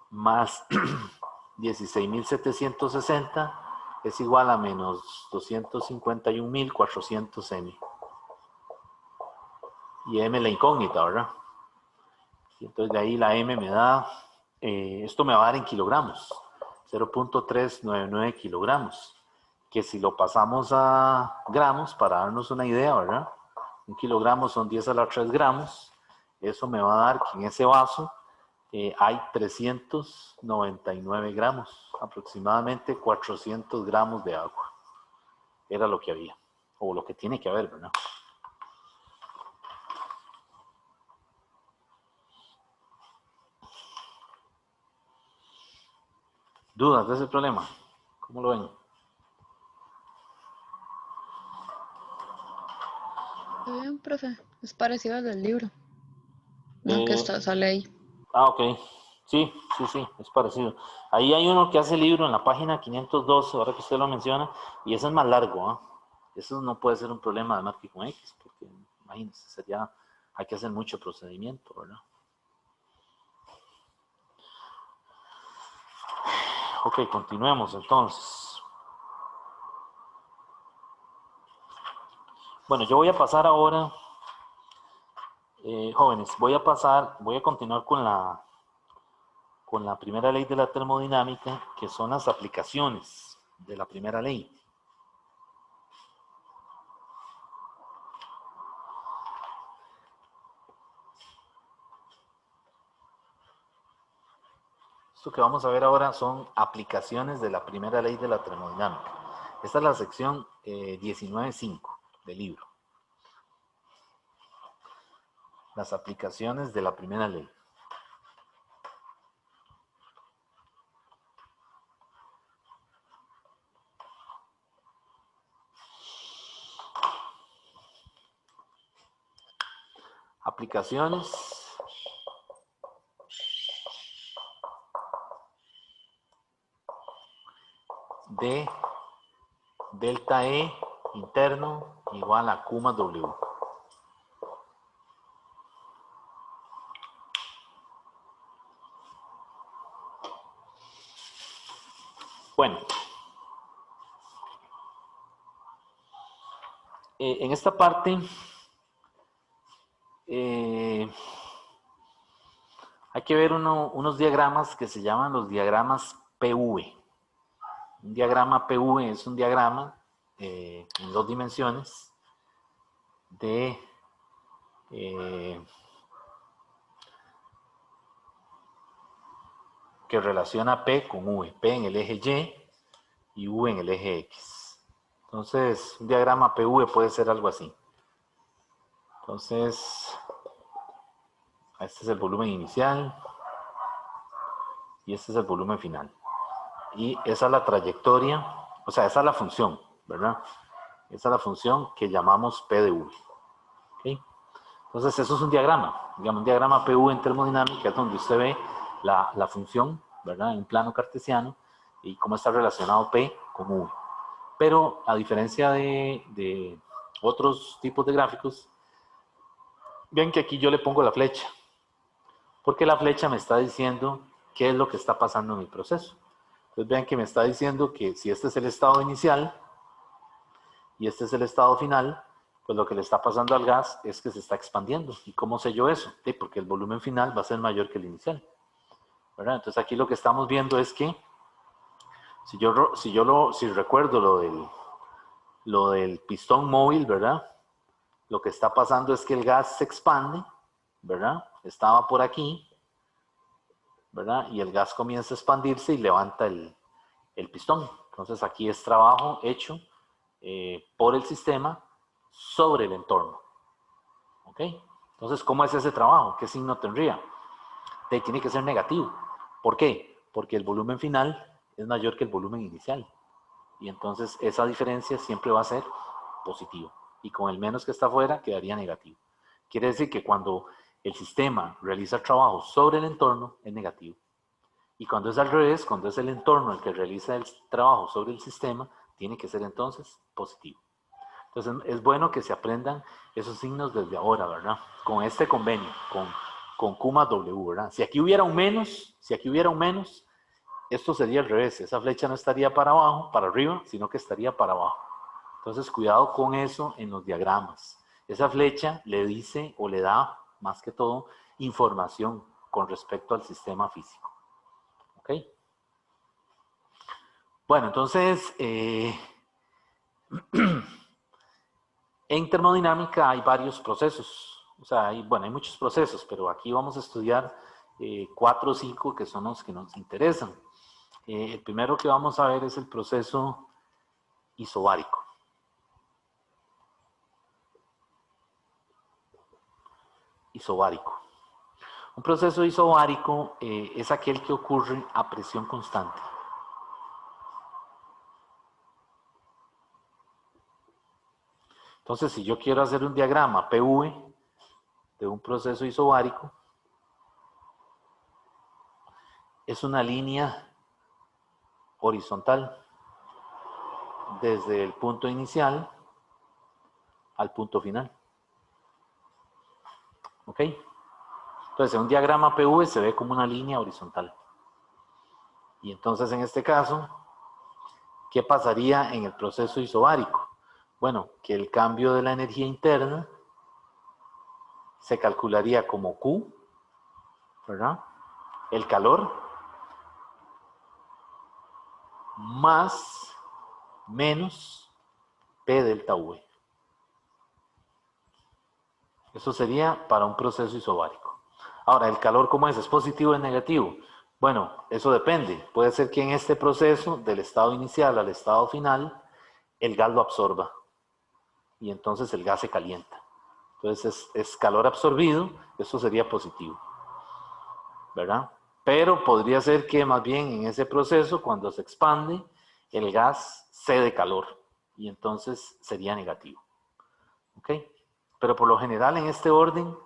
más 16.760 es igual a menos 251.400 M. Y M la incógnita, ¿verdad? Y entonces de ahí la M me da, esto me va a dar en kilogramos, 0.399 kilogramos, que si lo pasamos a gramos, para darnos una idea, ¿verdad? Un kilogramo son 10 a la 3 gramos, eso me va a dar que en ese vaso hay 399 gramos, aproximadamente 400 gramos de agua. Era lo que había, o lo que tiene que haber, ¿verdad? ¿Dudas de ese problema? ¿Cómo lo ven? Está bien, profe. Es parecido al del libro. No, que sale ahí. Ok. Sí, es parecido. Ahí hay uno que hace el libro en la página 512, ahora que usted lo menciona, y ese es más largo, ¿ah? Eso no puede ser un problema de marca con X, porque imagínense, hay que hacer mucho procedimiento, ¿verdad? Ok, continuemos entonces. Bueno, yo voy a pasar ahora, jóvenes, voy a continuar con la primera ley de la termodinámica, que son las aplicaciones de la primera ley. Esto que vamos a ver ahora son aplicaciones de la primera ley de la termodinámica. Esta es la sección 19.5 del libro. Las aplicaciones de la primera ley. Aplicaciones de delta E interno igual a Q más W. Bueno, en esta parte hay que ver unos diagramas que se llaman los diagramas PV. Un diagrama PV es un diagrama en 2 dimensiones de que relaciona P con V. P en el eje Y V en el eje X. Entonces, un diagrama PV puede ser algo así. Entonces, este es el volumen inicial y este es el volumen final. Y esa es la trayectoria, o sea, esa es la función, ¿verdad? Esa es la función que llamamos P de V. ¿Okay? Entonces, eso es un diagrama. Digamos, un diagrama PV en termodinámica es donde usted ve la función, ¿verdad? En un plano cartesiano y cómo está relacionado P con V. Pero, a diferencia de otros tipos de gráficos, vean que aquí yo le pongo la flecha. Porque la flecha me está diciendo qué es lo que está pasando en el proceso. Entonces vean que me está diciendo que si este es el estado inicial y este es el estado final, pues lo que le está pasando al gas es que se está expandiendo. ¿Y cómo sé yo eso? Sí, porque el volumen final va a ser mayor que el inicial, ¿verdad? Entonces aquí lo que estamos viendo es que si recuerdo lo del pistón móvil, ¿verdad? Lo que está pasando es que el gas se expande, ¿verdad? Estaba por aquí, ¿verdad? Y el gas comienza a expandirse y levanta el pistón. Entonces aquí es trabajo hecho por el sistema sobre el entorno. ¿Ok? Entonces, ¿cómo es ese trabajo? ¿Qué signo tendría? Tiene que ser negativo. ¿Por qué? Porque el volumen final es mayor que el volumen inicial. Y entonces esa diferencia siempre va a ser positiva. Y con el menos que está afuera quedaría negativo. Quiere decir que cuando el sistema realiza trabajo sobre el entorno, es negativo. Y cuando es al revés, cuando es el entorno el que realiza el trabajo sobre el sistema, tiene que ser entonces positivo. Entonces es bueno que se aprendan esos signos desde ahora, ¿verdad? Con este convenio, con Q más W, ¿verdad? Si aquí hubiera un menos, esto sería al revés. Esa flecha no estaría para abajo, para arriba, sino que estaría para abajo. Entonces cuidado con eso en los diagramas. Esa flecha le dice o le da, más que todo, información con respecto al sistema físico. ¿Ok? Bueno, entonces, en termodinámica hay varios procesos. O sea, hay muchos procesos, pero aquí vamos a estudiar 4 o 5 que son los que nos interesan. El primero que vamos a ver es el proceso isobárico. Isobárico. Un proceso isobárico es aquel que ocurre a presión constante. Entonces, si yo quiero hacer un diagrama PV de un proceso isobárico, es una línea horizontal desde el punto inicial al punto final. ¿Ok? Entonces, en un diagrama PV se ve como una línea horizontal. Y entonces, en este caso, ¿qué pasaría en el proceso isobárico? Bueno, que el cambio de la energía interna se calcularía como Q, ¿verdad? El calor más menos P delta V. Eso sería para un proceso isobárico. Ahora, ¿el calor cómo es? ¿Es positivo o es negativo? Bueno, eso depende. Puede ser que en este proceso, del estado inicial al estado final, el gas lo absorba. Y entonces el gas se calienta. Entonces es calor absorbido, eso sería positivo, ¿verdad? Pero podría ser que más bien en ese proceso, cuando se expande, el gas cede calor y entonces sería negativo. ¿Ok? Pero por lo general en este orden,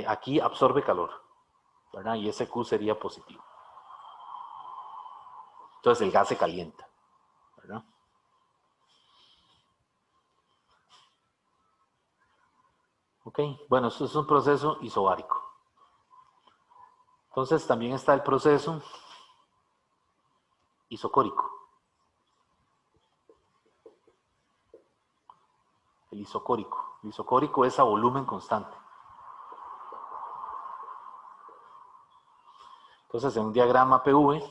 aquí absorbe calor, ¿verdad? Y ese Q sería positivo. Entonces el gas se calienta, ¿verdad? Ok, bueno, esto es un proceso isobárico. Entonces también está el proceso isocórico. El isocórico. El isocórico es a volumen constante. Entonces en un diagrama PV,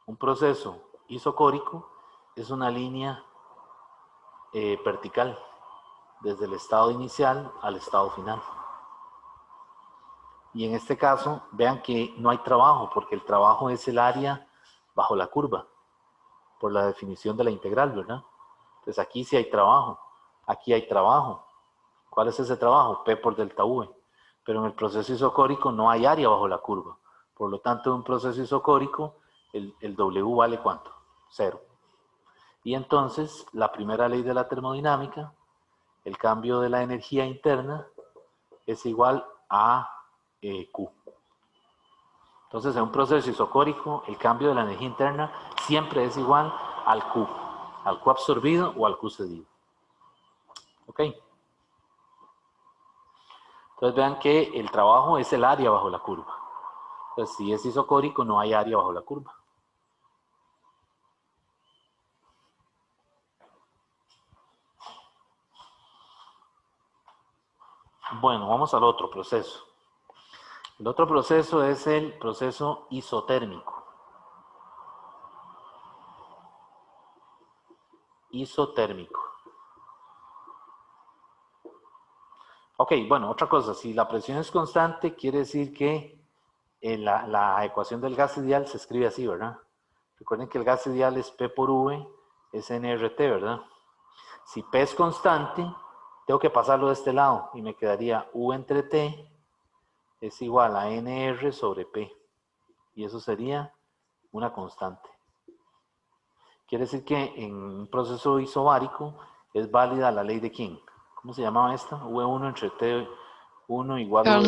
un proceso isocórico es una línea vertical desde el estado inicial al estado final. Y en este caso, vean que no hay trabajo, porque el trabajo es el área bajo la curva, por la definición de la integral, ¿verdad? Entonces aquí sí hay trabajo, aquí hay trabajo. ¿Cuál es ese trabajo? P por delta V. Pero en el proceso isocórico no hay área bajo la curva. Por lo tanto, en un proceso isocórico, el W vale ¿cuánto? 0. Y entonces, la primera ley de la termodinámica, el cambio de la energía interna es igual a Q. Entonces, en un proceso isocórico, el cambio de la energía interna siempre es igual al Q absorbido o al Q cedido. ¿Ok? Entonces, vean que el trabajo es el área bajo la curva. Entonces, si es isocórico, no hay área bajo la curva. Bueno, vamos al otro proceso. El otro proceso es el proceso isotérmico. Isotérmico. Ok, bueno, otra cosa. Si la presión es constante, quiere decir que la ecuación del gas ideal se escribe así, ¿verdad? Recuerden que el gas ideal es P por V, es nRT, ¿verdad? Si P es constante, tengo que pasarlo de este lado y me quedaría U entre T es igual a NR sobre P. Y eso sería una constante. Quiere decir que en un proceso isobárico es válida la ley de ¿quién? ¿Cómo se llamaba esta? V1 entre T1 igual a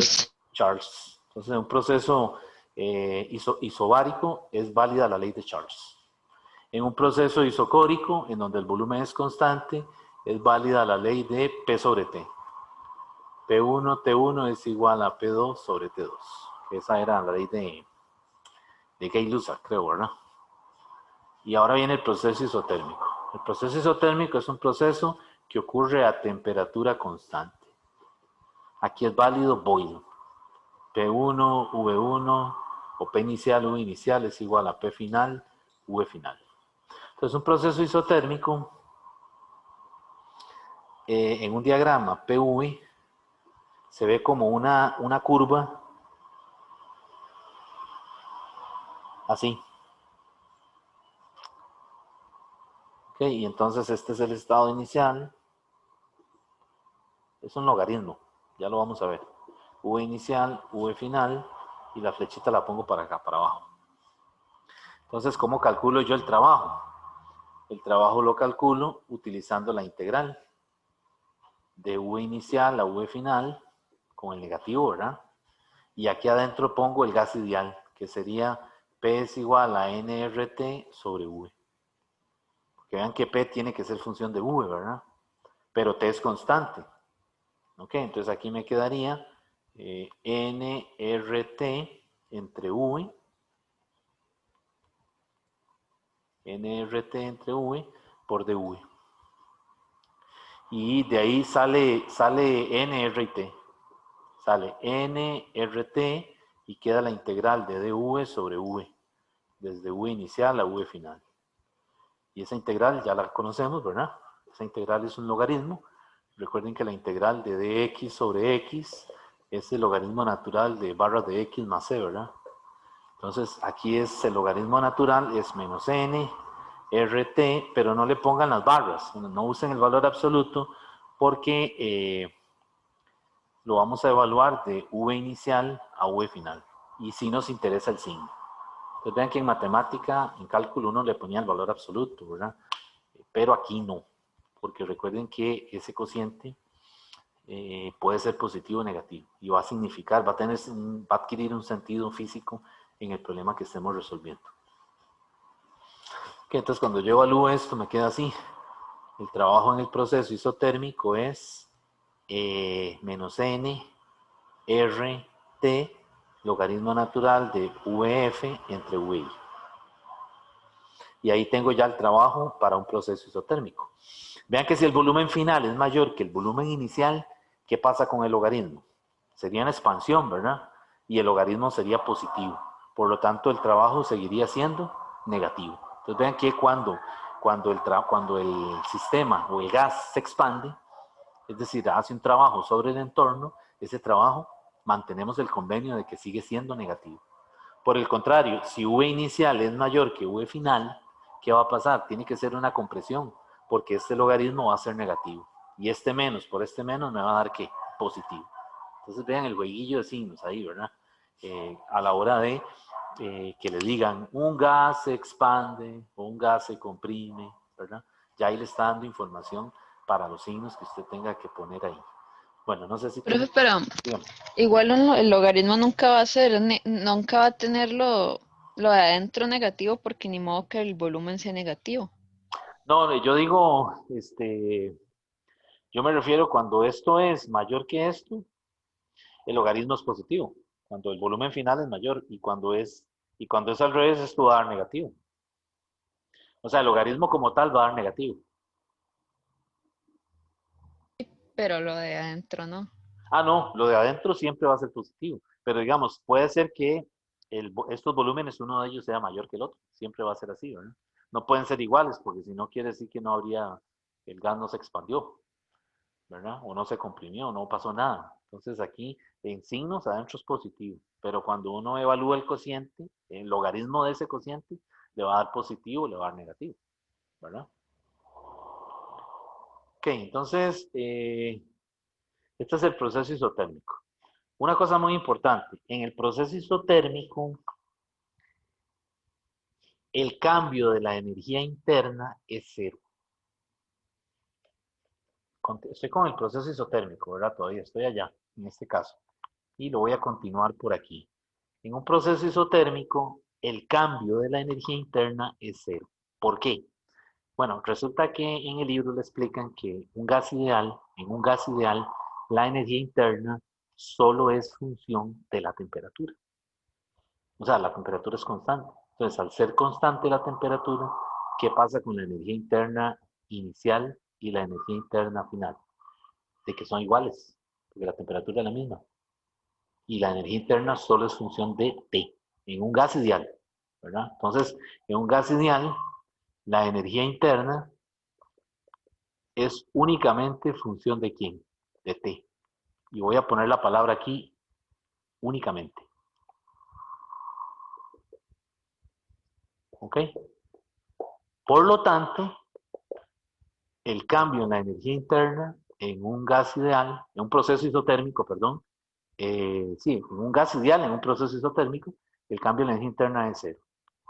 Charles. Entonces en un proceso isobárico es válida la ley de Charles. En un proceso isocórico, en donde el volumen es constante, es válida la ley de P sobre T. P1, T1 es igual a P2 sobre T2. Esa era la ley de Gay-Lussac, creo, ¿verdad? Y ahora viene el proceso isotérmico. El proceso isotérmico es un proceso que ocurre a temperatura constante. Aquí es válido Boyle. P1, V1 o P inicial, V inicial es igual a P final, V final. Entonces un proceso isotérmico en un diagrama PV se ve como una curva así. Ok, y entonces este es el estado inicial. Es un logaritmo, ya lo vamos a ver. V inicial, V final, y la flechita la pongo para acá, para abajo. Entonces, ¿cómo calculo yo el trabajo? El trabajo lo calculo utilizando la integral de V inicial a V final, con el negativo, ¿verdad? Y aquí adentro pongo el gas ideal, que sería P es igual a nRT sobre V. Porque vean que P tiene que ser función de V, ¿verdad? Pero T es constante. Ok, entonces aquí me quedaría nRT entre V, nRT entre V por dV. Y de ahí sale nRT. Sale nRT y queda la integral de dV sobre V, desde V inicial a V final. Y esa integral ya la conocemos, ¿verdad? Esa integral es un logaritmo. Recuerden que la integral de dx sobre x es el logaritmo natural de barra de x más c, ¿verdad? Entonces aquí es el logaritmo natural, es menos n RT, pero no le pongan las barras, no usen el valor absoluto porque lo vamos a evaluar de V inicial a V final. Y si nos interesa el signo. Entonces vean que en matemática, en cálculo 1 le ponía el valor absoluto, ¿verdad? Pero aquí no, porque recuerden que ese cociente puede ser positivo o negativo y va a significar, va a adquirir un sentido físico en el problema que estemos resolviendo. Okay, entonces cuando yo evalúo esto me queda así. El trabajo en el proceso isotérmico es menos n r t logaritmo natural de VF entre VI. Y ahí tengo ya el trabajo para un proceso isotérmico. Vean que si el volumen final es mayor que el volumen inicial, ¿qué pasa con el logaritmo? Sería una expansión, ¿verdad? Y el logaritmo sería positivo. Por lo tanto, el trabajo seguiría siendo negativo. Entonces vean que cuando el sistema o el gas se expande, es decir, hace un trabajo sobre el entorno, ese trabajo mantenemos el convenio de que sigue siendo negativo. Por el contrario, si V inicial es mayor que V final, ¿qué va a pasar? Tiene que ser una compresión, porque este logaritmo va a ser negativo. Y este menos por este menos me va a dar ¿qué? Positivo. Entonces vean el jueguillo de signos ahí, ¿verdad? A la hora de que le digan un gas se expande o un gas se comprime, ¿verdad? Ya ahí le está dando información para los signos que usted tenga que poner ahí. Bueno, no sé si... Profe, pero Dígame. igual el logaritmo nunca va a ser, nunca va a tener lo de adentro negativo porque ni modo que el volumen sea negativo. No, yo digo, yo me refiero cuando esto es mayor que esto, el logaritmo es positivo. Cuando el volumen final es mayor y cuando es al revés, esto va a dar negativo. O sea, el logaritmo como tal va a dar negativo. Pero lo de adentro no. Ah, no, lo de adentro siempre va a ser positivo. Pero digamos, puede ser que estos volúmenes, uno de ellos sea mayor que el otro. Siempre va a ser así, ¿verdad? No pueden ser iguales, porque si no quiere decir que no habría, el gas no se expandió, ¿verdad? O no se comprimió, no pasó nada. Entonces aquí en signos adentro es positivo, pero cuando uno evalúa el cociente, el logaritmo de ese cociente, le va a dar positivo, le va a dar negativo, ¿verdad? Ok, entonces, este es el proceso isotérmico. Una cosa muy importante, en el proceso isotérmico, el cambio de la energía interna es cero. Estoy con el proceso isotérmico, ¿verdad? Todavía estoy allá, en este caso. Y lo voy a continuar por aquí. En un proceso isotérmico, el cambio de la energía interna es cero. ¿Por qué? Bueno, resulta que en el libro le explican que en un gas ideal, la energía interna solo es función de la temperatura. O sea, la temperatura es constante. Entonces, al ser constante la temperatura, ¿qué pasa con la energía interna inicial y la energía interna final? De que son iguales, porque la temperatura es la misma. Y la energía interna solo es función de T, en un gas ideal, ¿verdad? Entonces, en un gas ideal, la energía interna es únicamente función de ¿quién? De T. Y voy a poner la palabra aquí, únicamente. ¿Ok? Por lo tanto, el cambio en la energía interna en un gas ideal, en un proceso isotérmico, perdón, sí, en un gas ideal, en un proceso isotérmico, el cambio en la energía interna es cero.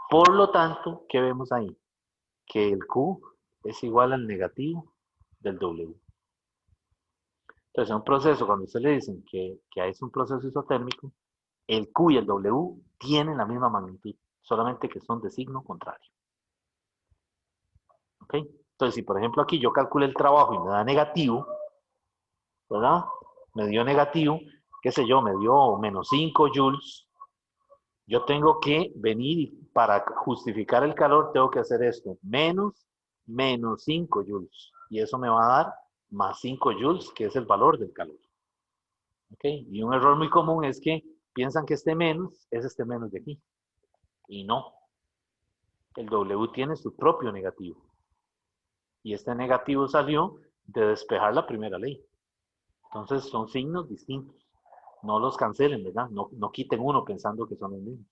Por lo tanto, ¿qué vemos ahí? Que el Q es igual al negativo del W. Entonces, en un proceso, cuando usted le dicen que es un proceso isotérmico, el Q y el W tienen la misma magnitud, solamente que son de signo contrario. ¿Ok? Entonces, si por ejemplo aquí yo calculé el trabajo y me da negativo, ¿verdad? Me dio negativo, qué sé yo, me dio menos 5 joules. Yo tengo que venir y para justificar el calor tengo que hacer esto, menos 5 joules. Y eso me va a dar más 5 joules, que es el valor del calor. ¿Ok? Y un error muy común es que piensan que este menos es este menos de aquí. Y no. El W tiene su propio negativo. Y este negativo salió de despejar la primera ley. Entonces son signos distintos. No los cancelen, ¿verdad? No quiten uno pensando que son los mismos.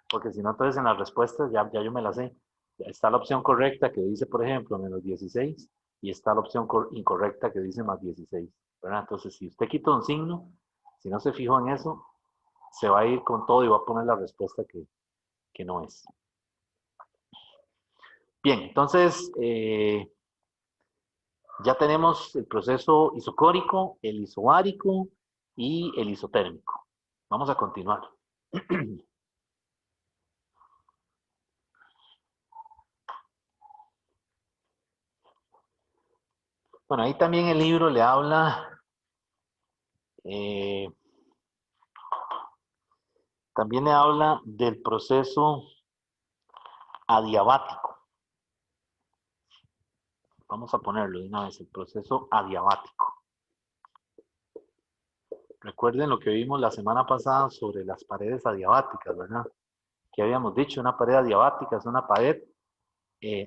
Porque si no, entonces en las respuestas ya yo me las sé. Está la opción correcta que dice, por ejemplo, menos 16, y está la opción incorrecta que dice más 16, ¿verdad? Entonces, si usted quita un signo, si no se fijó en eso, se va a ir con todo y va a poner la respuesta que no es. Bien, entonces, ya tenemos el proceso isocórico, el isobárico y el isotérmico. Vamos a continuar. Bueno, ahí también el libro le habla, también le habla del proceso adiabático. Vamos a ponerlo de una vez, el proceso adiabático. Recuerden lo que vimos la semana pasada sobre las paredes adiabáticas, ¿verdad? Que habíamos dicho, una pared adiabática es una pared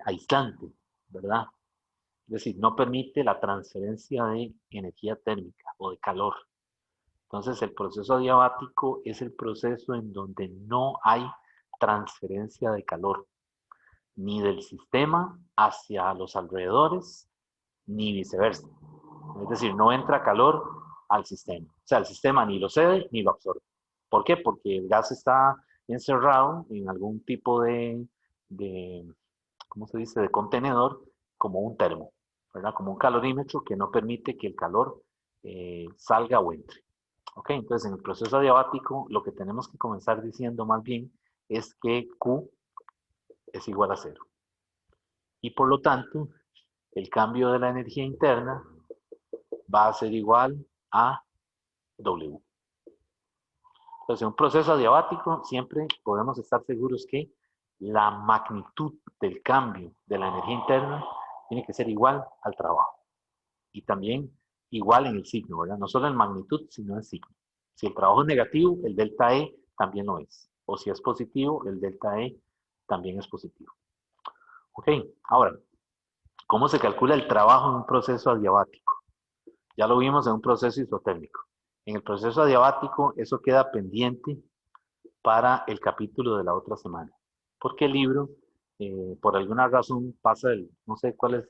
aislante, ¿verdad? Es decir, no permite la transferencia de energía térmica o de calor. Entonces, el proceso adiabático es el proceso en donde no hay transferencia de calor, ni del sistema hacia los alrededores, ni viceversa. Es decir, no entra calor al sistema. O sea, el sistema ni lo cede ni lo absorbe. ¿Por qué? Porque el gas está encerrado en algún tipo de ¿cómo se dice?, de contenedor, como un termo, ¿verdad? Como un calorímetro que no permite que el calor salga o entre. ¿Ok? Entonces, en el proceso adiabático, lo que tenemos que comenzar diciendo más bien es que Q es igual a 0. Y por lo tanto, el cambio de la energía interna va a ser igual a W. Entonces, en un proceso adiabático siempre podemos estar seguros que la magnitud del cambio de la energía interna tiene que ser igual al trabajo. Y también igual en el signo, ¿verdad? No solo en magnitud, sino en signo. Si el trabajo es negativo, el delta E también lo es. O si es positivo, el delta E también es positivo. Ok, ahora, ¿cómo se calcula el trabajo en un proceso adiabático? Ya lo vimos en un proceso isotérmico. En el proceso adiabático, eso queda pendiente para el capítulo de la otra semana. Porque el libro, por alguna razón, pasa no sé cuál es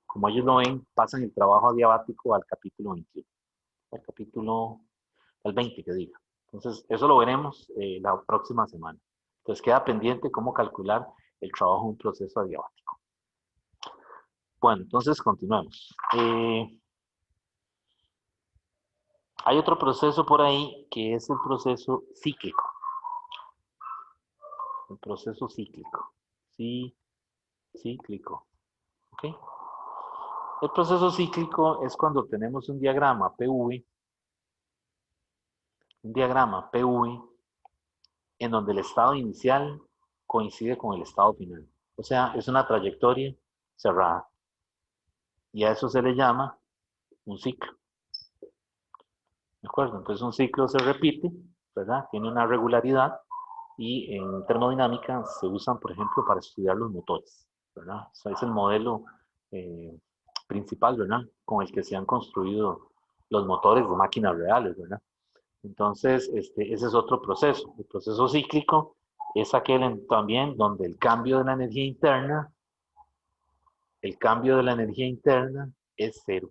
como ellos lo ven, pasan el trabajo adiabático al capítulo 21, al 20 que diga. Entonces, eso lo veremos la próxima semana. Entonces, queda pendiente cómo calcular el trabajo en un proceso adiabático. Bueno, entonces continuamos. Hay otro proceso por ahí que es el proceso cíclico. El proceso cíclico. Sí, cíclico. ¿Ok? El proceso cíclico es cuando tenemos un diagrama PV, en donde el estado inicial coincide con el estado final. O sea, es una trayectoria cerrada. Y a eso se le llama un ciclo. ¿De acuerdo? Entonces un ciclo se repite, ¿verdad? Tiene una regularidad y en termodinámica se usan, por ejemplo, para estudiar los motores, ¿verdad? Ese es el modelo principal, ¿verdad? Con el que se han construido los motores de máquinas reales, ¿verdad? Entonces, ese es otro proceso. El proceso cíclico es aquel también donde el cambio de la energía interna es 0.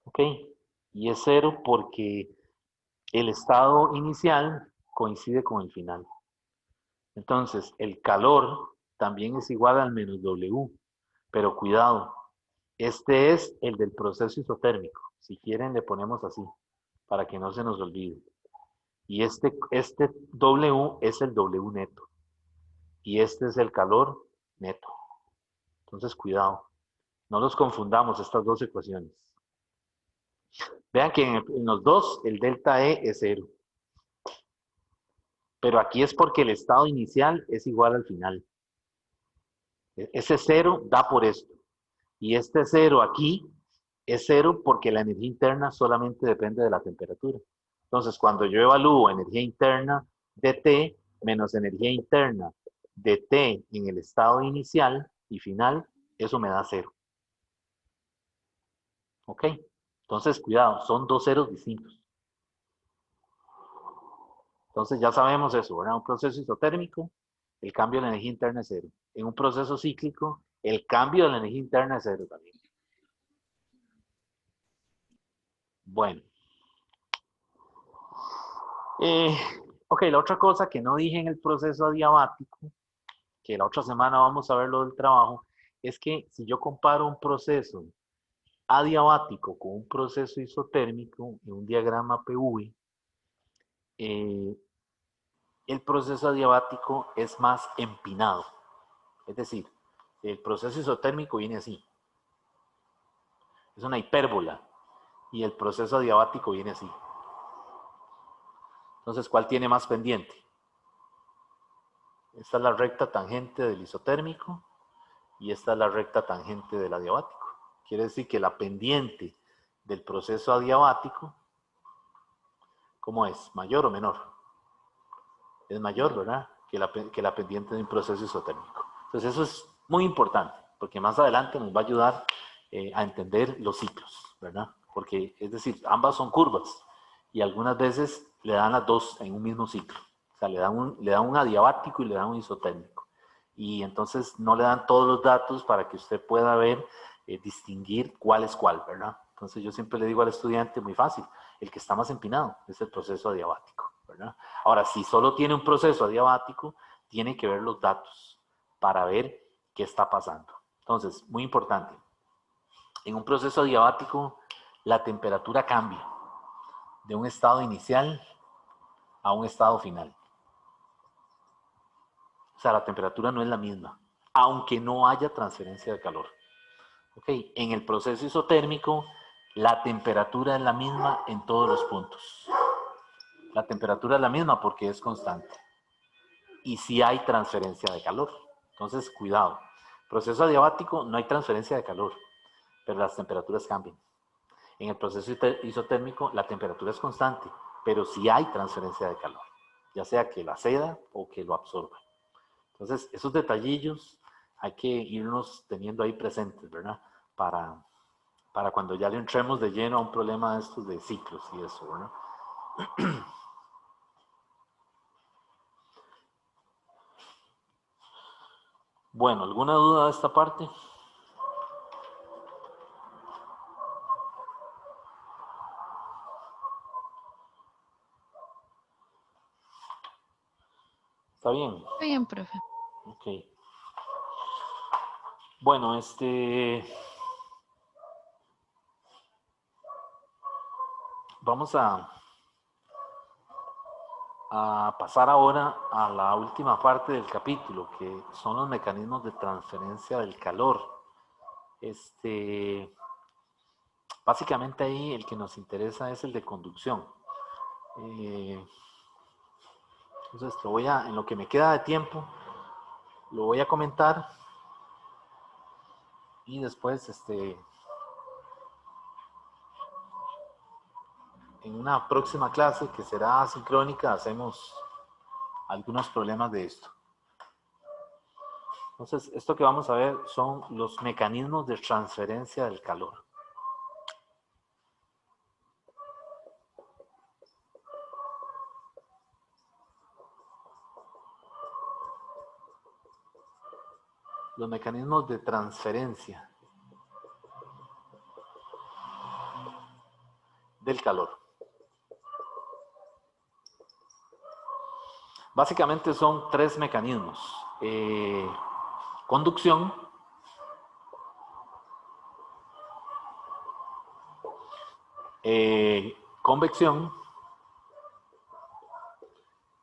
¿Ok? Y es 0 porque el estado inicial coincide con el final. Entonces, el calor también es igual al menos W. Pero cuidado, este es el del proceso isotérmico. Si quieren, le ponemos así, para que no se nos olvide. Y este W es el W neto. Y este es el calor neto. Entonces, cuidado. No los confundamos estas dos ecuaciones. Vean que en los dos el delta E es 0. Pero aquí es porque el estado inicial es igual al final. Ese 0 da por esto. Y este 0 aquí es 0 porque la energía interna solamente depende de la temperatura. Entonces, cuando yo evalúo energía interna de T menos energía interna de T en el estado inicial y final, eso me da 0. ¿Ok? Entonces, cuidado, son dos ceros distintos. Entonces, ya sabemos eso, ¿verdad? Un proceso isotérmico el cambio de la energía interna es cero. En un proceso cíclico, el cambio de la energía interna es cero también. Bueno. Ok, la otra cosa que no dije en el proceso adiabático, que la otra semana vamos a ver lo del trabajo, es que si yo comparo un proceso adiabático con un proceso isotérmico en un diagrama PV, el proceso adiabático es más empinado. Es decir, el proceso isotérmico viene así. Es una hipérbola. Y el proceso adiabático viene así. Entonces, ¿cuál tiene más pendiente? Esta es la recta tangente del isotérmico y esta es la recta tangente del adiabático. Quiere decir que la pendiente del proceso adiabático, ¿cómo es? ¿Mayor o menor? Es mayor, ¿verdad? Que la pendiente de un proceso isotérmico. Entonces eso es muy importante, porque más adelante nos va a ayudar a entender los ciclos, ¿verdad? Porque, es decir, ambas son curvas y algunas veces le dan las dos en un mismo ciclo. O sea, le dan un adiabático y le dan un isotérmico. Y entonces no le dan todos los datos para que usted pueda ver, distinguir cuál es cuál, ¿verdad? Entonces yo siempre le digo al estudiante, muy fácil, el que está más empinado es el proceso adiabático, ¿verdad? Ahora, si solo tiene un proceso adiabático, tiene que ver los datos para ver qué está pasando. Entonces, muy importante, en un proceso adiabático la temperatura cambia de un estado inicial a un estado final. O sea, la temperatura no es la misma, aunque no haya transferencia de calor. Okay. En el proceso isotérmico, la temperatura es la misma en todos los puntos. La temperatura es la misma porque es constante. Y sí hay transferencia de calor. Entonces, cuidado. Proceso adiabático no hay transferencia de calor, pero las temperaturas cambian. En el proceso isotérmico, la temperatura es constante, pero sí hay transferencia de calor, ya sea que la ceda o que lo absorba. Entonces, esos detallillos hay que irnos teniendo ahí presentes, ¿verdad? Para cuando ya le entremos de lleno a un problema de estos de ciclos y eso, ¿verdad? Bueno, ¿alguna duda de esta parte? ¿Está bien? Está bien, profe. Ok. Bueno, vamos a pasar ahora a la última parte del capítulo, que son los mecanismos de transferencia del calor. Básicamente ahí el que nos interesa es el de conducción. Entonces, en lo que me queda de tiempo, lo voy a comentar y después, en una próxima clase que será asincrónica, hacemos algunos problemas de esto. Entonces, esto que vamos a ver son los mecanismos de transferencia del calor. Los mecanismos de transferencia del calor. Básicamente son tres mecanismos. Conducción, convección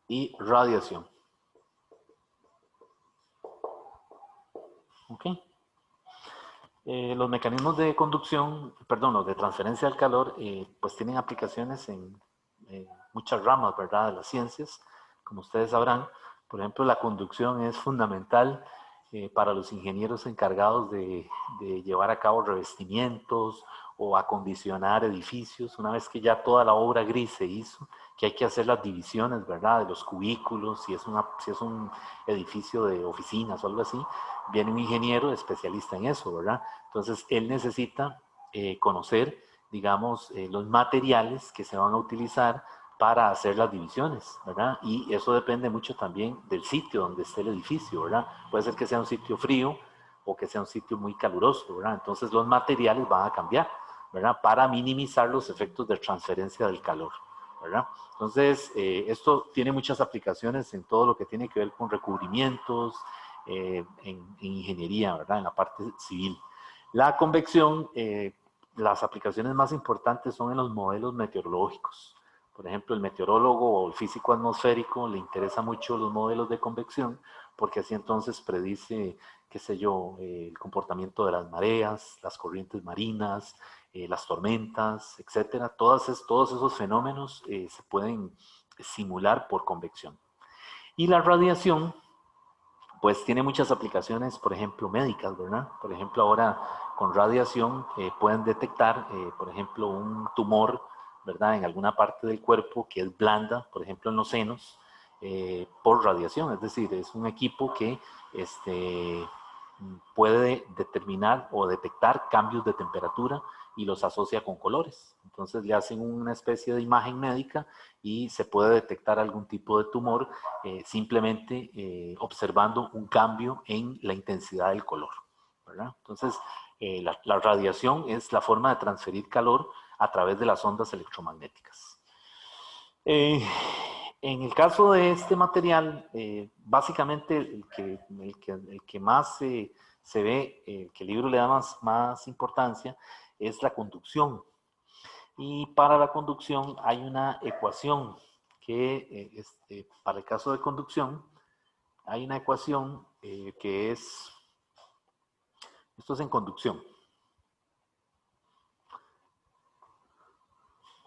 y radiación. ¿Ok? Los mecanismos de conducción, perdón, los de transferencia del calor, pues tienen aplicaciones en muchas ramas, ¿verdad?, de las ciencias, como ustedes sabrán. Por ejemplo, la conducción es fundamental para los ingenieros encargados de llevar a cabo revestimientos o acondicionar edificios. Una vez que ya toda la obra gris se hizo, que hay que hacer las divisiones, ¿verdad?, de los cubículos, si es un edificio de oficinas o algo así, viene un ingeniero especialista en eso, ¿verdad? Entonces, él necesita conocer, digamos, los materiales que se van a utilizar para hacer las divisiones, ¿verdad? Y eso depende mucho también del sitio donde esté el edificio, ¿verdad? Puede ser que sea un sitio frío o que sea un sitio muy caluroso, ¿verdad? Entonces los materiales van a cambiar, ¿verdad? Para minimizar los efectos de transferencia del calor, ¿verdad? Entonces, esto tiene muchas aplicaciones en todo lo que tiene que ver con recubrimientos, en ingeniería, ¿verdad? En la parte civil. La convección, las aplicaciones más importantes son en los modelos meteorológicos. Por ejemplo, el meteorólogo o el físico atmosférico le interesa mucho los modelos de convección porque así entonces predice, qué sé yo, el comportamiento de las mareas, las corrientes marinas, las tormentas, etcétera. Todos esos fenómenos se pueden simular por convección. Y la radiación, pues tiene muchas aplicaciones, por ejemplo, médicas, ¿verdad? Por ejemplo, ahora con radiación pueden detectar, por ejemplo, un tumor, ¿verdad? En alguna parte del cuerpo que es blanda, por ejemplo, en los senos, por radiación. Es decir, es un equipo que puede determinar o detectar cambios de temperatura y los asocia con colores. Entonces le hacen una especie de imagen médica y se puede detectar algún tipo de tumor simplemente observando un cambio en la intensidad del color, ¿verdad? Entonces, la radiación es la forma de transferir calor a través de las ondas electromagnéticas. En el caso de este material, básicamente el que más se ve, que el libro le da más importancia, es la conducción. Y para la conducción hay una ecuación que, para el caso de conducción, hay una ecuación que es, esto es en conducción.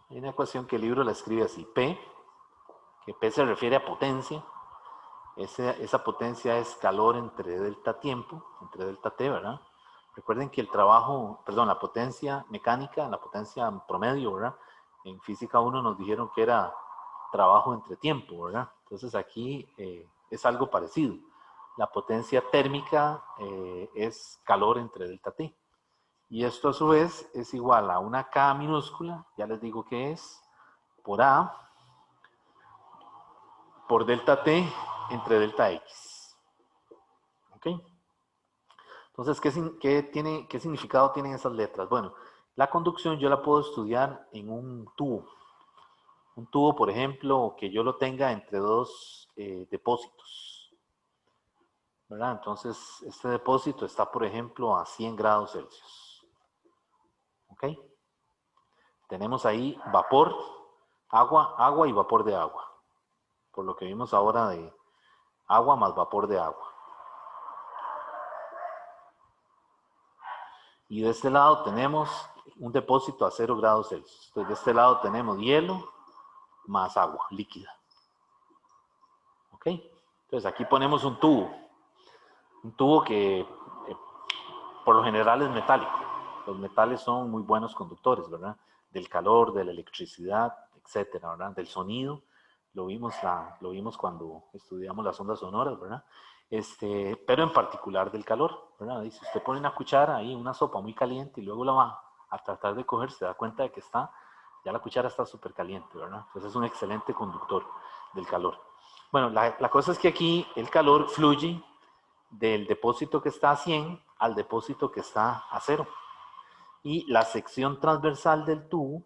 Hay una ecuación que el libro la escribe así, P, que P se refiere a potencia. Esa potencia es calor entre delta tiempo, entre delta T, ¿verdad? Recuerden que el trabajo, perdón, la potencia mecánica, la potencia promedio, ¿verdad? En física 1 nos dijeron que era trabajo entre tiempo, ¿verdad? Entonces aquí es algo parecido. La potencia térmica es calor entre delta T. Y esto a su vez es igual a una K minúscula, ya les digo que es, por A, por delta T entre delta X. ¿Ok? Entonces, ¿qué significado tienen esas letras? Bueno, la conducción yo la puedo estudiar en un tubo. Un tubo, por ejemplo, que yo lo tenga entre dos depósitos, ¿verdad? Entonces, este depósito está, por ejemplo, a 100 grados Celsius. ¿Ok? Tenemos ahí vapor, agua y vapor de agua. Por lo que vimos ahora de agua más vapor de agua. Y de este lado tenemos un depósito a 0 grados Celsius. Entonces, de este lado tenemos hielo más agua líquida. ¿Ok? Entonces, aquí ponemos un tubo. Un tubo que por lo general es metálico. Los metales son muy buenos conductores, ¿verdad? Del calor, de la electricidad, etcétera, ¿verdad? Del sonido. Lo vimos cuando estudiamos las ondas sonoras, ¿verdad? Pero en particular del calor, ¿verdad? Y si usted pone una cuchara ahí, una sopa muy caliente y luego la va a tratar de coger, se da cuenta de que ya la cuchara está súper caliente, ¿verdad? Entonces es un excelente conductor del calor. Bueno, la cosa es que aquí el calor fluye del depósito que está a 100 al depósito que está a 0. Y la sección transversal del tubo,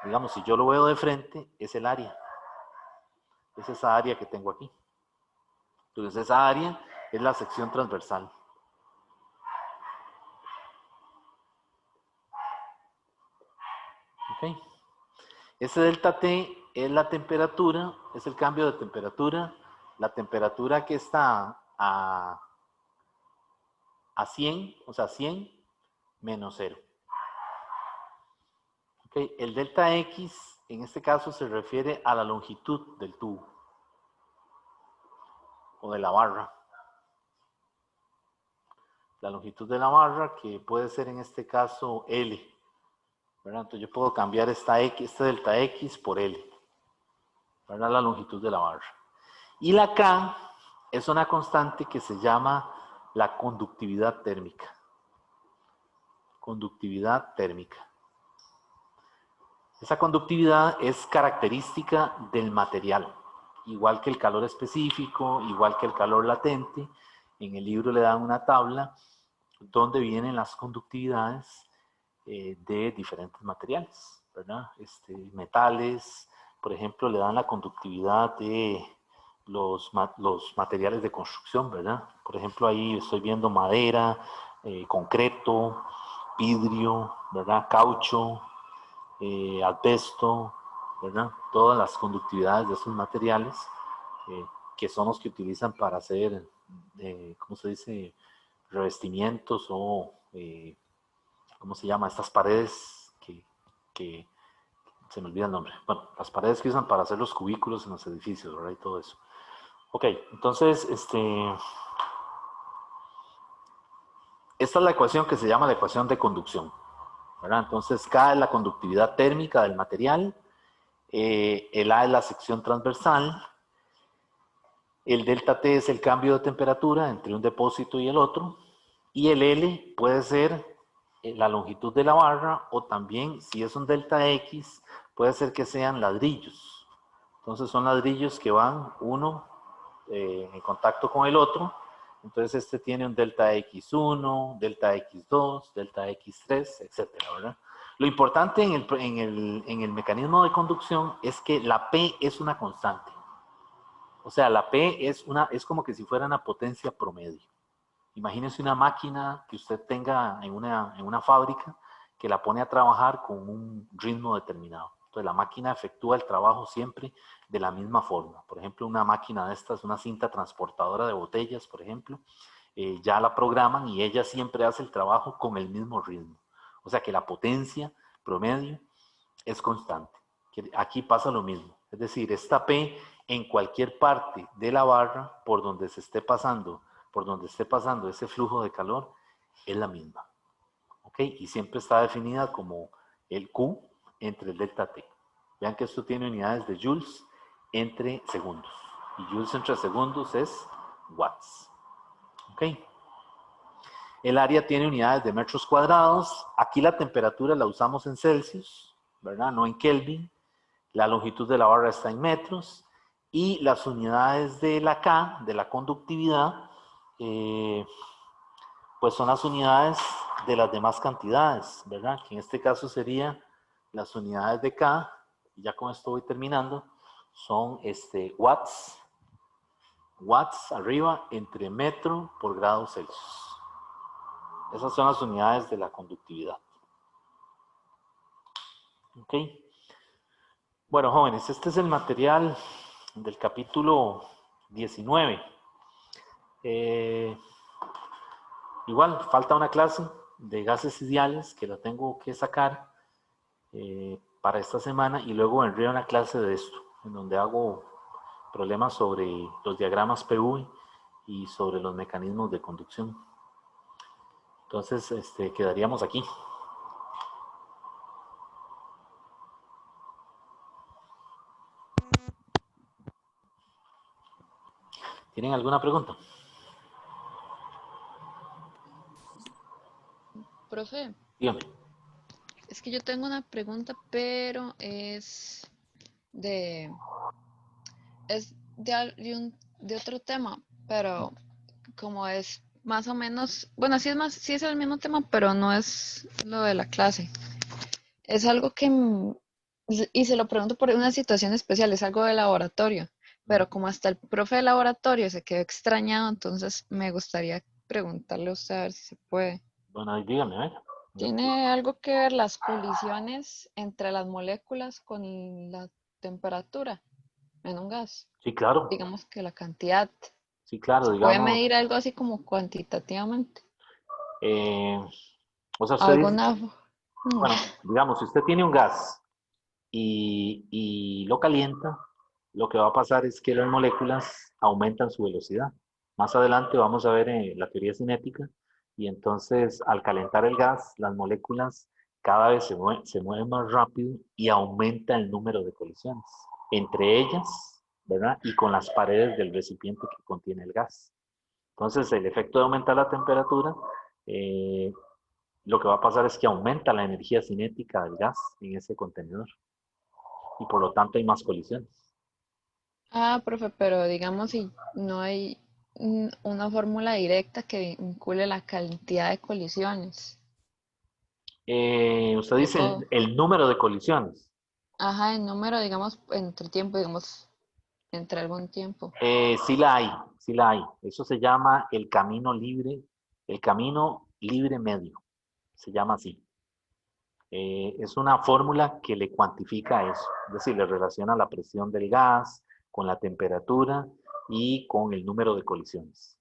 digamos, si yo lo veo de frente, es el área. Es esa área que tengo aquí. Entonces esa área es la sección transversal. ¿Ok? Ese delta T es la temperatura, es el cambio de temperatura. La temperatura que está a 100, o sea, 100 menos 0. ¿Okay? El delta X, en este caso, se refiere a la longitud del tubo o de la barra. La longitud de la barra, que puede ser en este caso L, ¿verdad? Entonces yo puedo cambiar este delta X por L, ¿verdad? La longitud de la barra. Y la K es una constante que se llama la conductividad térmica. Conductividad térmica. Esa conductividad es característica del material, igual que el calor específico, igual que el calor latente. En el libro le dan una tabla donde vienen las conductividades de diferentes materiales, ¿verdad? Metales, por ejemplo, le dan la conductividad de los materiales de construcción, ¿verdad? Por ejemplo, ahí estoy viendo madera, concreto, vidrio, ¿verdad? Caucho, asbesto, ¿verdad? Todas las conductividades de esos materiales que son los que utilizan para hacer, ¿cómo se dice? Revestimientos o, ¿cómo se llama? Estas paredes que se me olvida el nombre. Bueno, las paredes que usan para hacer los cubículos en los edificios, ¿verdad? Y todo eso. Ok, entonces, esta es la ecuación que se llama la ecuación de conducción, ¿verdad? Entonces, K es la conductividad térmica del material, el A es la sección transversal, el delta T es el cambio de temperatura entre un depósito y el otro, y el L puede ser la longitud de la barra, o también, si es un delta X, puede ser que sean ladrillos. Entonces son ladrillos que van uno en contacto con el otro. Entonces este tiene un delta X1, delta X2, delta X3, etcétera, ¿verdad? Lo importante en el mecanismo de conducción es que la P es una constante. O sea, la P es como que si fuera una potencia promedio. Imagínense una máquina que usted tenga en una fábrica que la pone a trabajar con un ritmo determinado. Entonces la máquina efectúa el trabajo siempre de la misma forma. Por ejemplo, una máquina de estas, una cinta transportadora de botellas, por ejemplo, ya la programan y ella siempre hace el trabajo con el mismo ritmo. O sea que la potencia promedio es constante. Aquí pasa lo mismo. Es decir, esta P en cualquier parte de la barra por donde esté pasando ese flujo de calor es la misma. ¿Ok? Y siempre está definida como el Q entre el delta T. Vean que esto tiene unidades de joules entre segundos. Y joules entre segundos es watts. ¿Ok? El área tiene unidades de metros cuadrados. Aquí la temperatura la usamos en Celsius, ¿verdad? No en Kelvin. La longitud de la barra está en metros. Y las unidades de la K, de la conductividad, pues son las unidades de las demás cantidades, ¿verdad? Que en este caso serían las unidades de K, y ya con esto voy terminando, son watts arriba entre metro por grado Celsius. Esas son las unidades de la conductividad. ¿Ok? Bueno, jóvenes, este es el material del capítulo 19. Igual, falta una clase de gases ideales que la tengo que sacar para esta semana, y luego vendría una clase de esto, en donde hago problemas sobre los diagramas PV y sobre los mecanismos de conducción. Entonces, quedaríamos aquí. ¿Tienen alguna pregunta? Profe, Dígame. es que yo tengo una pregunta, pero es de, de otro tema, pero como es más o menos, bueno, sí es el mismo tema, pero no es lo de la clase. Es algo que, y se lo pregunto por una situación especial, es algo de laboratorio, pero como hasta el profe de laboratorio se quedó extrañado, entonces me gustaría preguntarle a usted a ver si se puede. Bueno, dígame, a ver. ¿Tiene algo que ver las colisiones entre las moléculas con la temperatura en un gas? Sí, claro. Digamos que la cantidad. Sí, claro, ¿Se puede digamos. medir algo así como cuantitativamente? O sea, usted dice, ¿Alguna? bueno, digamos, si usted tiene un gas y lo calienta, lo que va a pasar es que las moléculas aumentan su velocidad. Más adelante vamos a ver la teoría cinética, y entonces al calentar el gas, las moléculas cada vez se mueven más rápido y aumenta el número de colisiones entre ellas, ¿verdad? Y con las paredes del recipiente que contiene el gas. Entonces el efecto de aumentar la temperatura, lo que va a pasar es que aumenta la energía cinética del gas en ese contenedor. y por lo tanto hay más colisiones. Ah, profe, pero digamos si no hay una fórmula directa que vincule la cantidad de colisiones Usted de dice todo. el número de colisiones. Ajá, el número, digamos, entre tiempo, digamos, entre algún tiempo. Sí la hay, sí la hay. Eso se llama el camino libre medio, se llama así. Es una fórmula que le cuantifica eso, es decir, le relaciona la presión del gas con la temperatura y con el número de colisiones.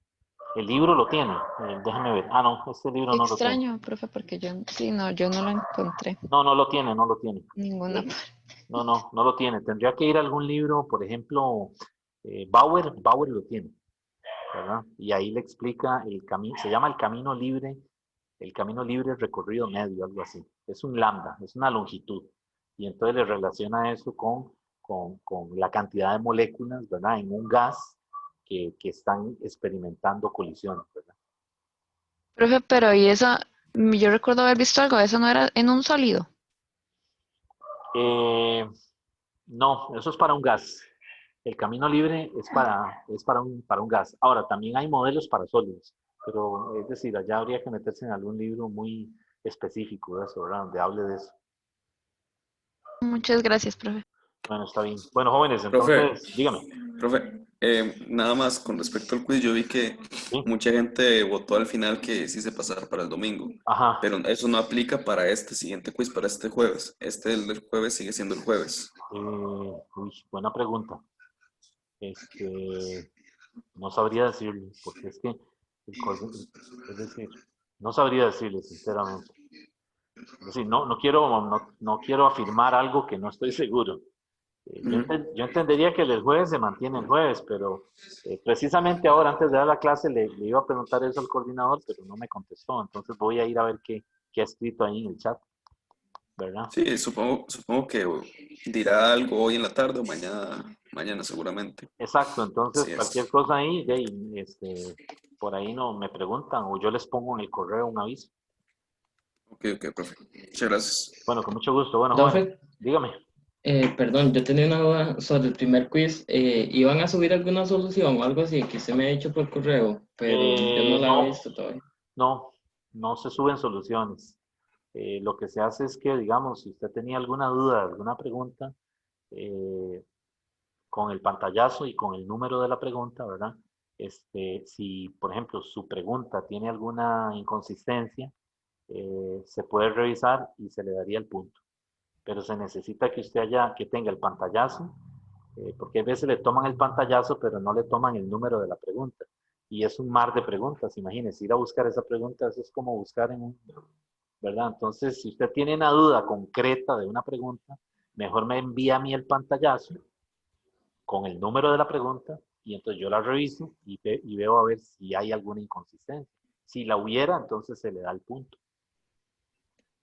El libro lo tiene, déjame ver. Ah, no, este libro Qué no lo tiene. extraño, profe, porque sí, no, yo no lo encontré. No, no lo tiene, no lo tiene. Ninguna Eh, parte. no lo tiene. Tendría que ir a algún libro, por ejemplo, Bauer lo tiene, ¿verdad? Y ahí le explica el camino, se llama el camino libre recorrido medio, algo así. Es un lambda, es una longitud. Y entonces le relaciona eso con la cantidad de moléculas, ¿verdad? En un gas que están experimentando colisiones, ¿verdad? Profe, pero ¿y eso? Yo recuerdo haber visto algo, eso no era en un sólido. Eh, no, eso es para un gas. El camino libre es para un gas. Ahora, también hay modelos para sólidos, pero es decir, allá habría que meterse en algún libro muy específico de eso, ¿verdad? Donde hable de eso. Muchas gracias, profe. Bueno, está bien. Bueno, jóvenes, Profe, entonces, dígame. profe, nada más con respecto al quiz, yo vi que ¿Sí? mucha gente votó al final que sí se pasara para el domingo, Ajá. pero eso no aplica para este siguiente quiz, para este jueves. El del jueves sigue siendo el jueves. Buena pregunta. No sabría decirle, porque es que, es decir, no sabría decirle, sinceramente. Es decir, no quiero afirmar algo que no estoy seguro. Yo entendería que el jueves se mantiene el jueves, pero precisamente ahora, antes de dar la clase, le iba a preguntar eso al coordinador, pero no me contestó. Entonces voy a ir a ver qué ha escrito ahí en el chat, ¿verdad? Sí, supongo que dirá algo hoy en la tarde o mañana seguramente. Exacto, entonces Así cualquier es. cosa ahí, por ahí no me preguntan o yo les pongo en el correo un aviso. Ok, profe. Muchas gracias. Bueno, con mucho gusto. Bueno, jóvenes, Profe, dígame. perdón, yo tenía una duda sobre el primer quiz. ¿Iban a subir alguna solución o algo así que se me ha hecho por correo? Pero yo no la he No, visto todavía. no se suben soluciones. Lo que se hace es que, digamos, si usted tenía alguna duda, alguna pregunta, eh, con el pantallazo y con el número de la pregunta, ¿verdad? Si, por ejemplo, su pregunta tiene alguna inconsistencia, se puede revisar y se le daría el punto. Pero se necesita que tenga el pantallazo, porque a veces le toman el pantallazo, pero no le toman el número de la pregunta. Y es un mar de preguntas, imagínense, ir a buscar esa pregunta, eso es como buscar ¿verdad? Entonces, si usted tiene una duda concreta de una pregunta, mejor me envía a mí el pantallazo con el número de la pregunta y entonces yo la reviso y veo a ver si hay alguna inconsistencia. Si la hubiera, entonces se le da el punto.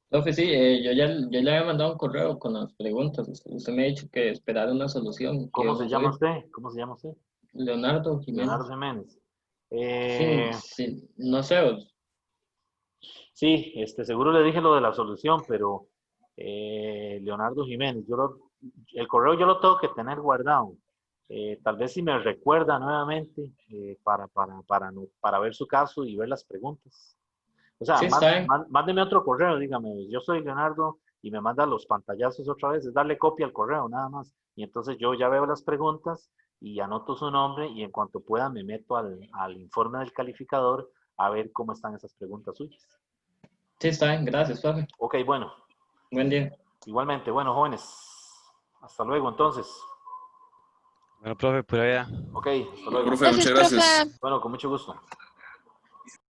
Profe, sí, yo le había mandado un correo con las preguntas. Usted me ha dicho que esperara una solución que ¿Cómo iban se a llama subir. usted? ¿Cómo se llama usted? Leonardo Leonardo Jiménez. Jiménez. Sí, sí, no sé. Sí, seguro le dije lo de la solución, pero Leonardo Jiménez, el correo yo lo tengo que tener guardado. Tal vez si me recuerda nuevamente para ver su caso y ver las preguntas. O sea, Sí, está bien. mándeme otro correo, dígame, yo soy Leonardo y me manda los pantallazos otra vez, es darle copia al correo nada más. Y entonces yo ya veo las preguntas y anoto su nombre y en cuanto pueda me meto al informe del calificador a ver cómo están esas preguntas suyas. Sí, está bien. Gracias, profe. Ok, bueno, Buen día. igualmente, bueno, jóvenes, hasta luego entonces. Bueno, profe, por allá. Ok, hasta Bueno, luego. profe, muchas Gracias, profe. gracias. Bueno, con mucho gusto.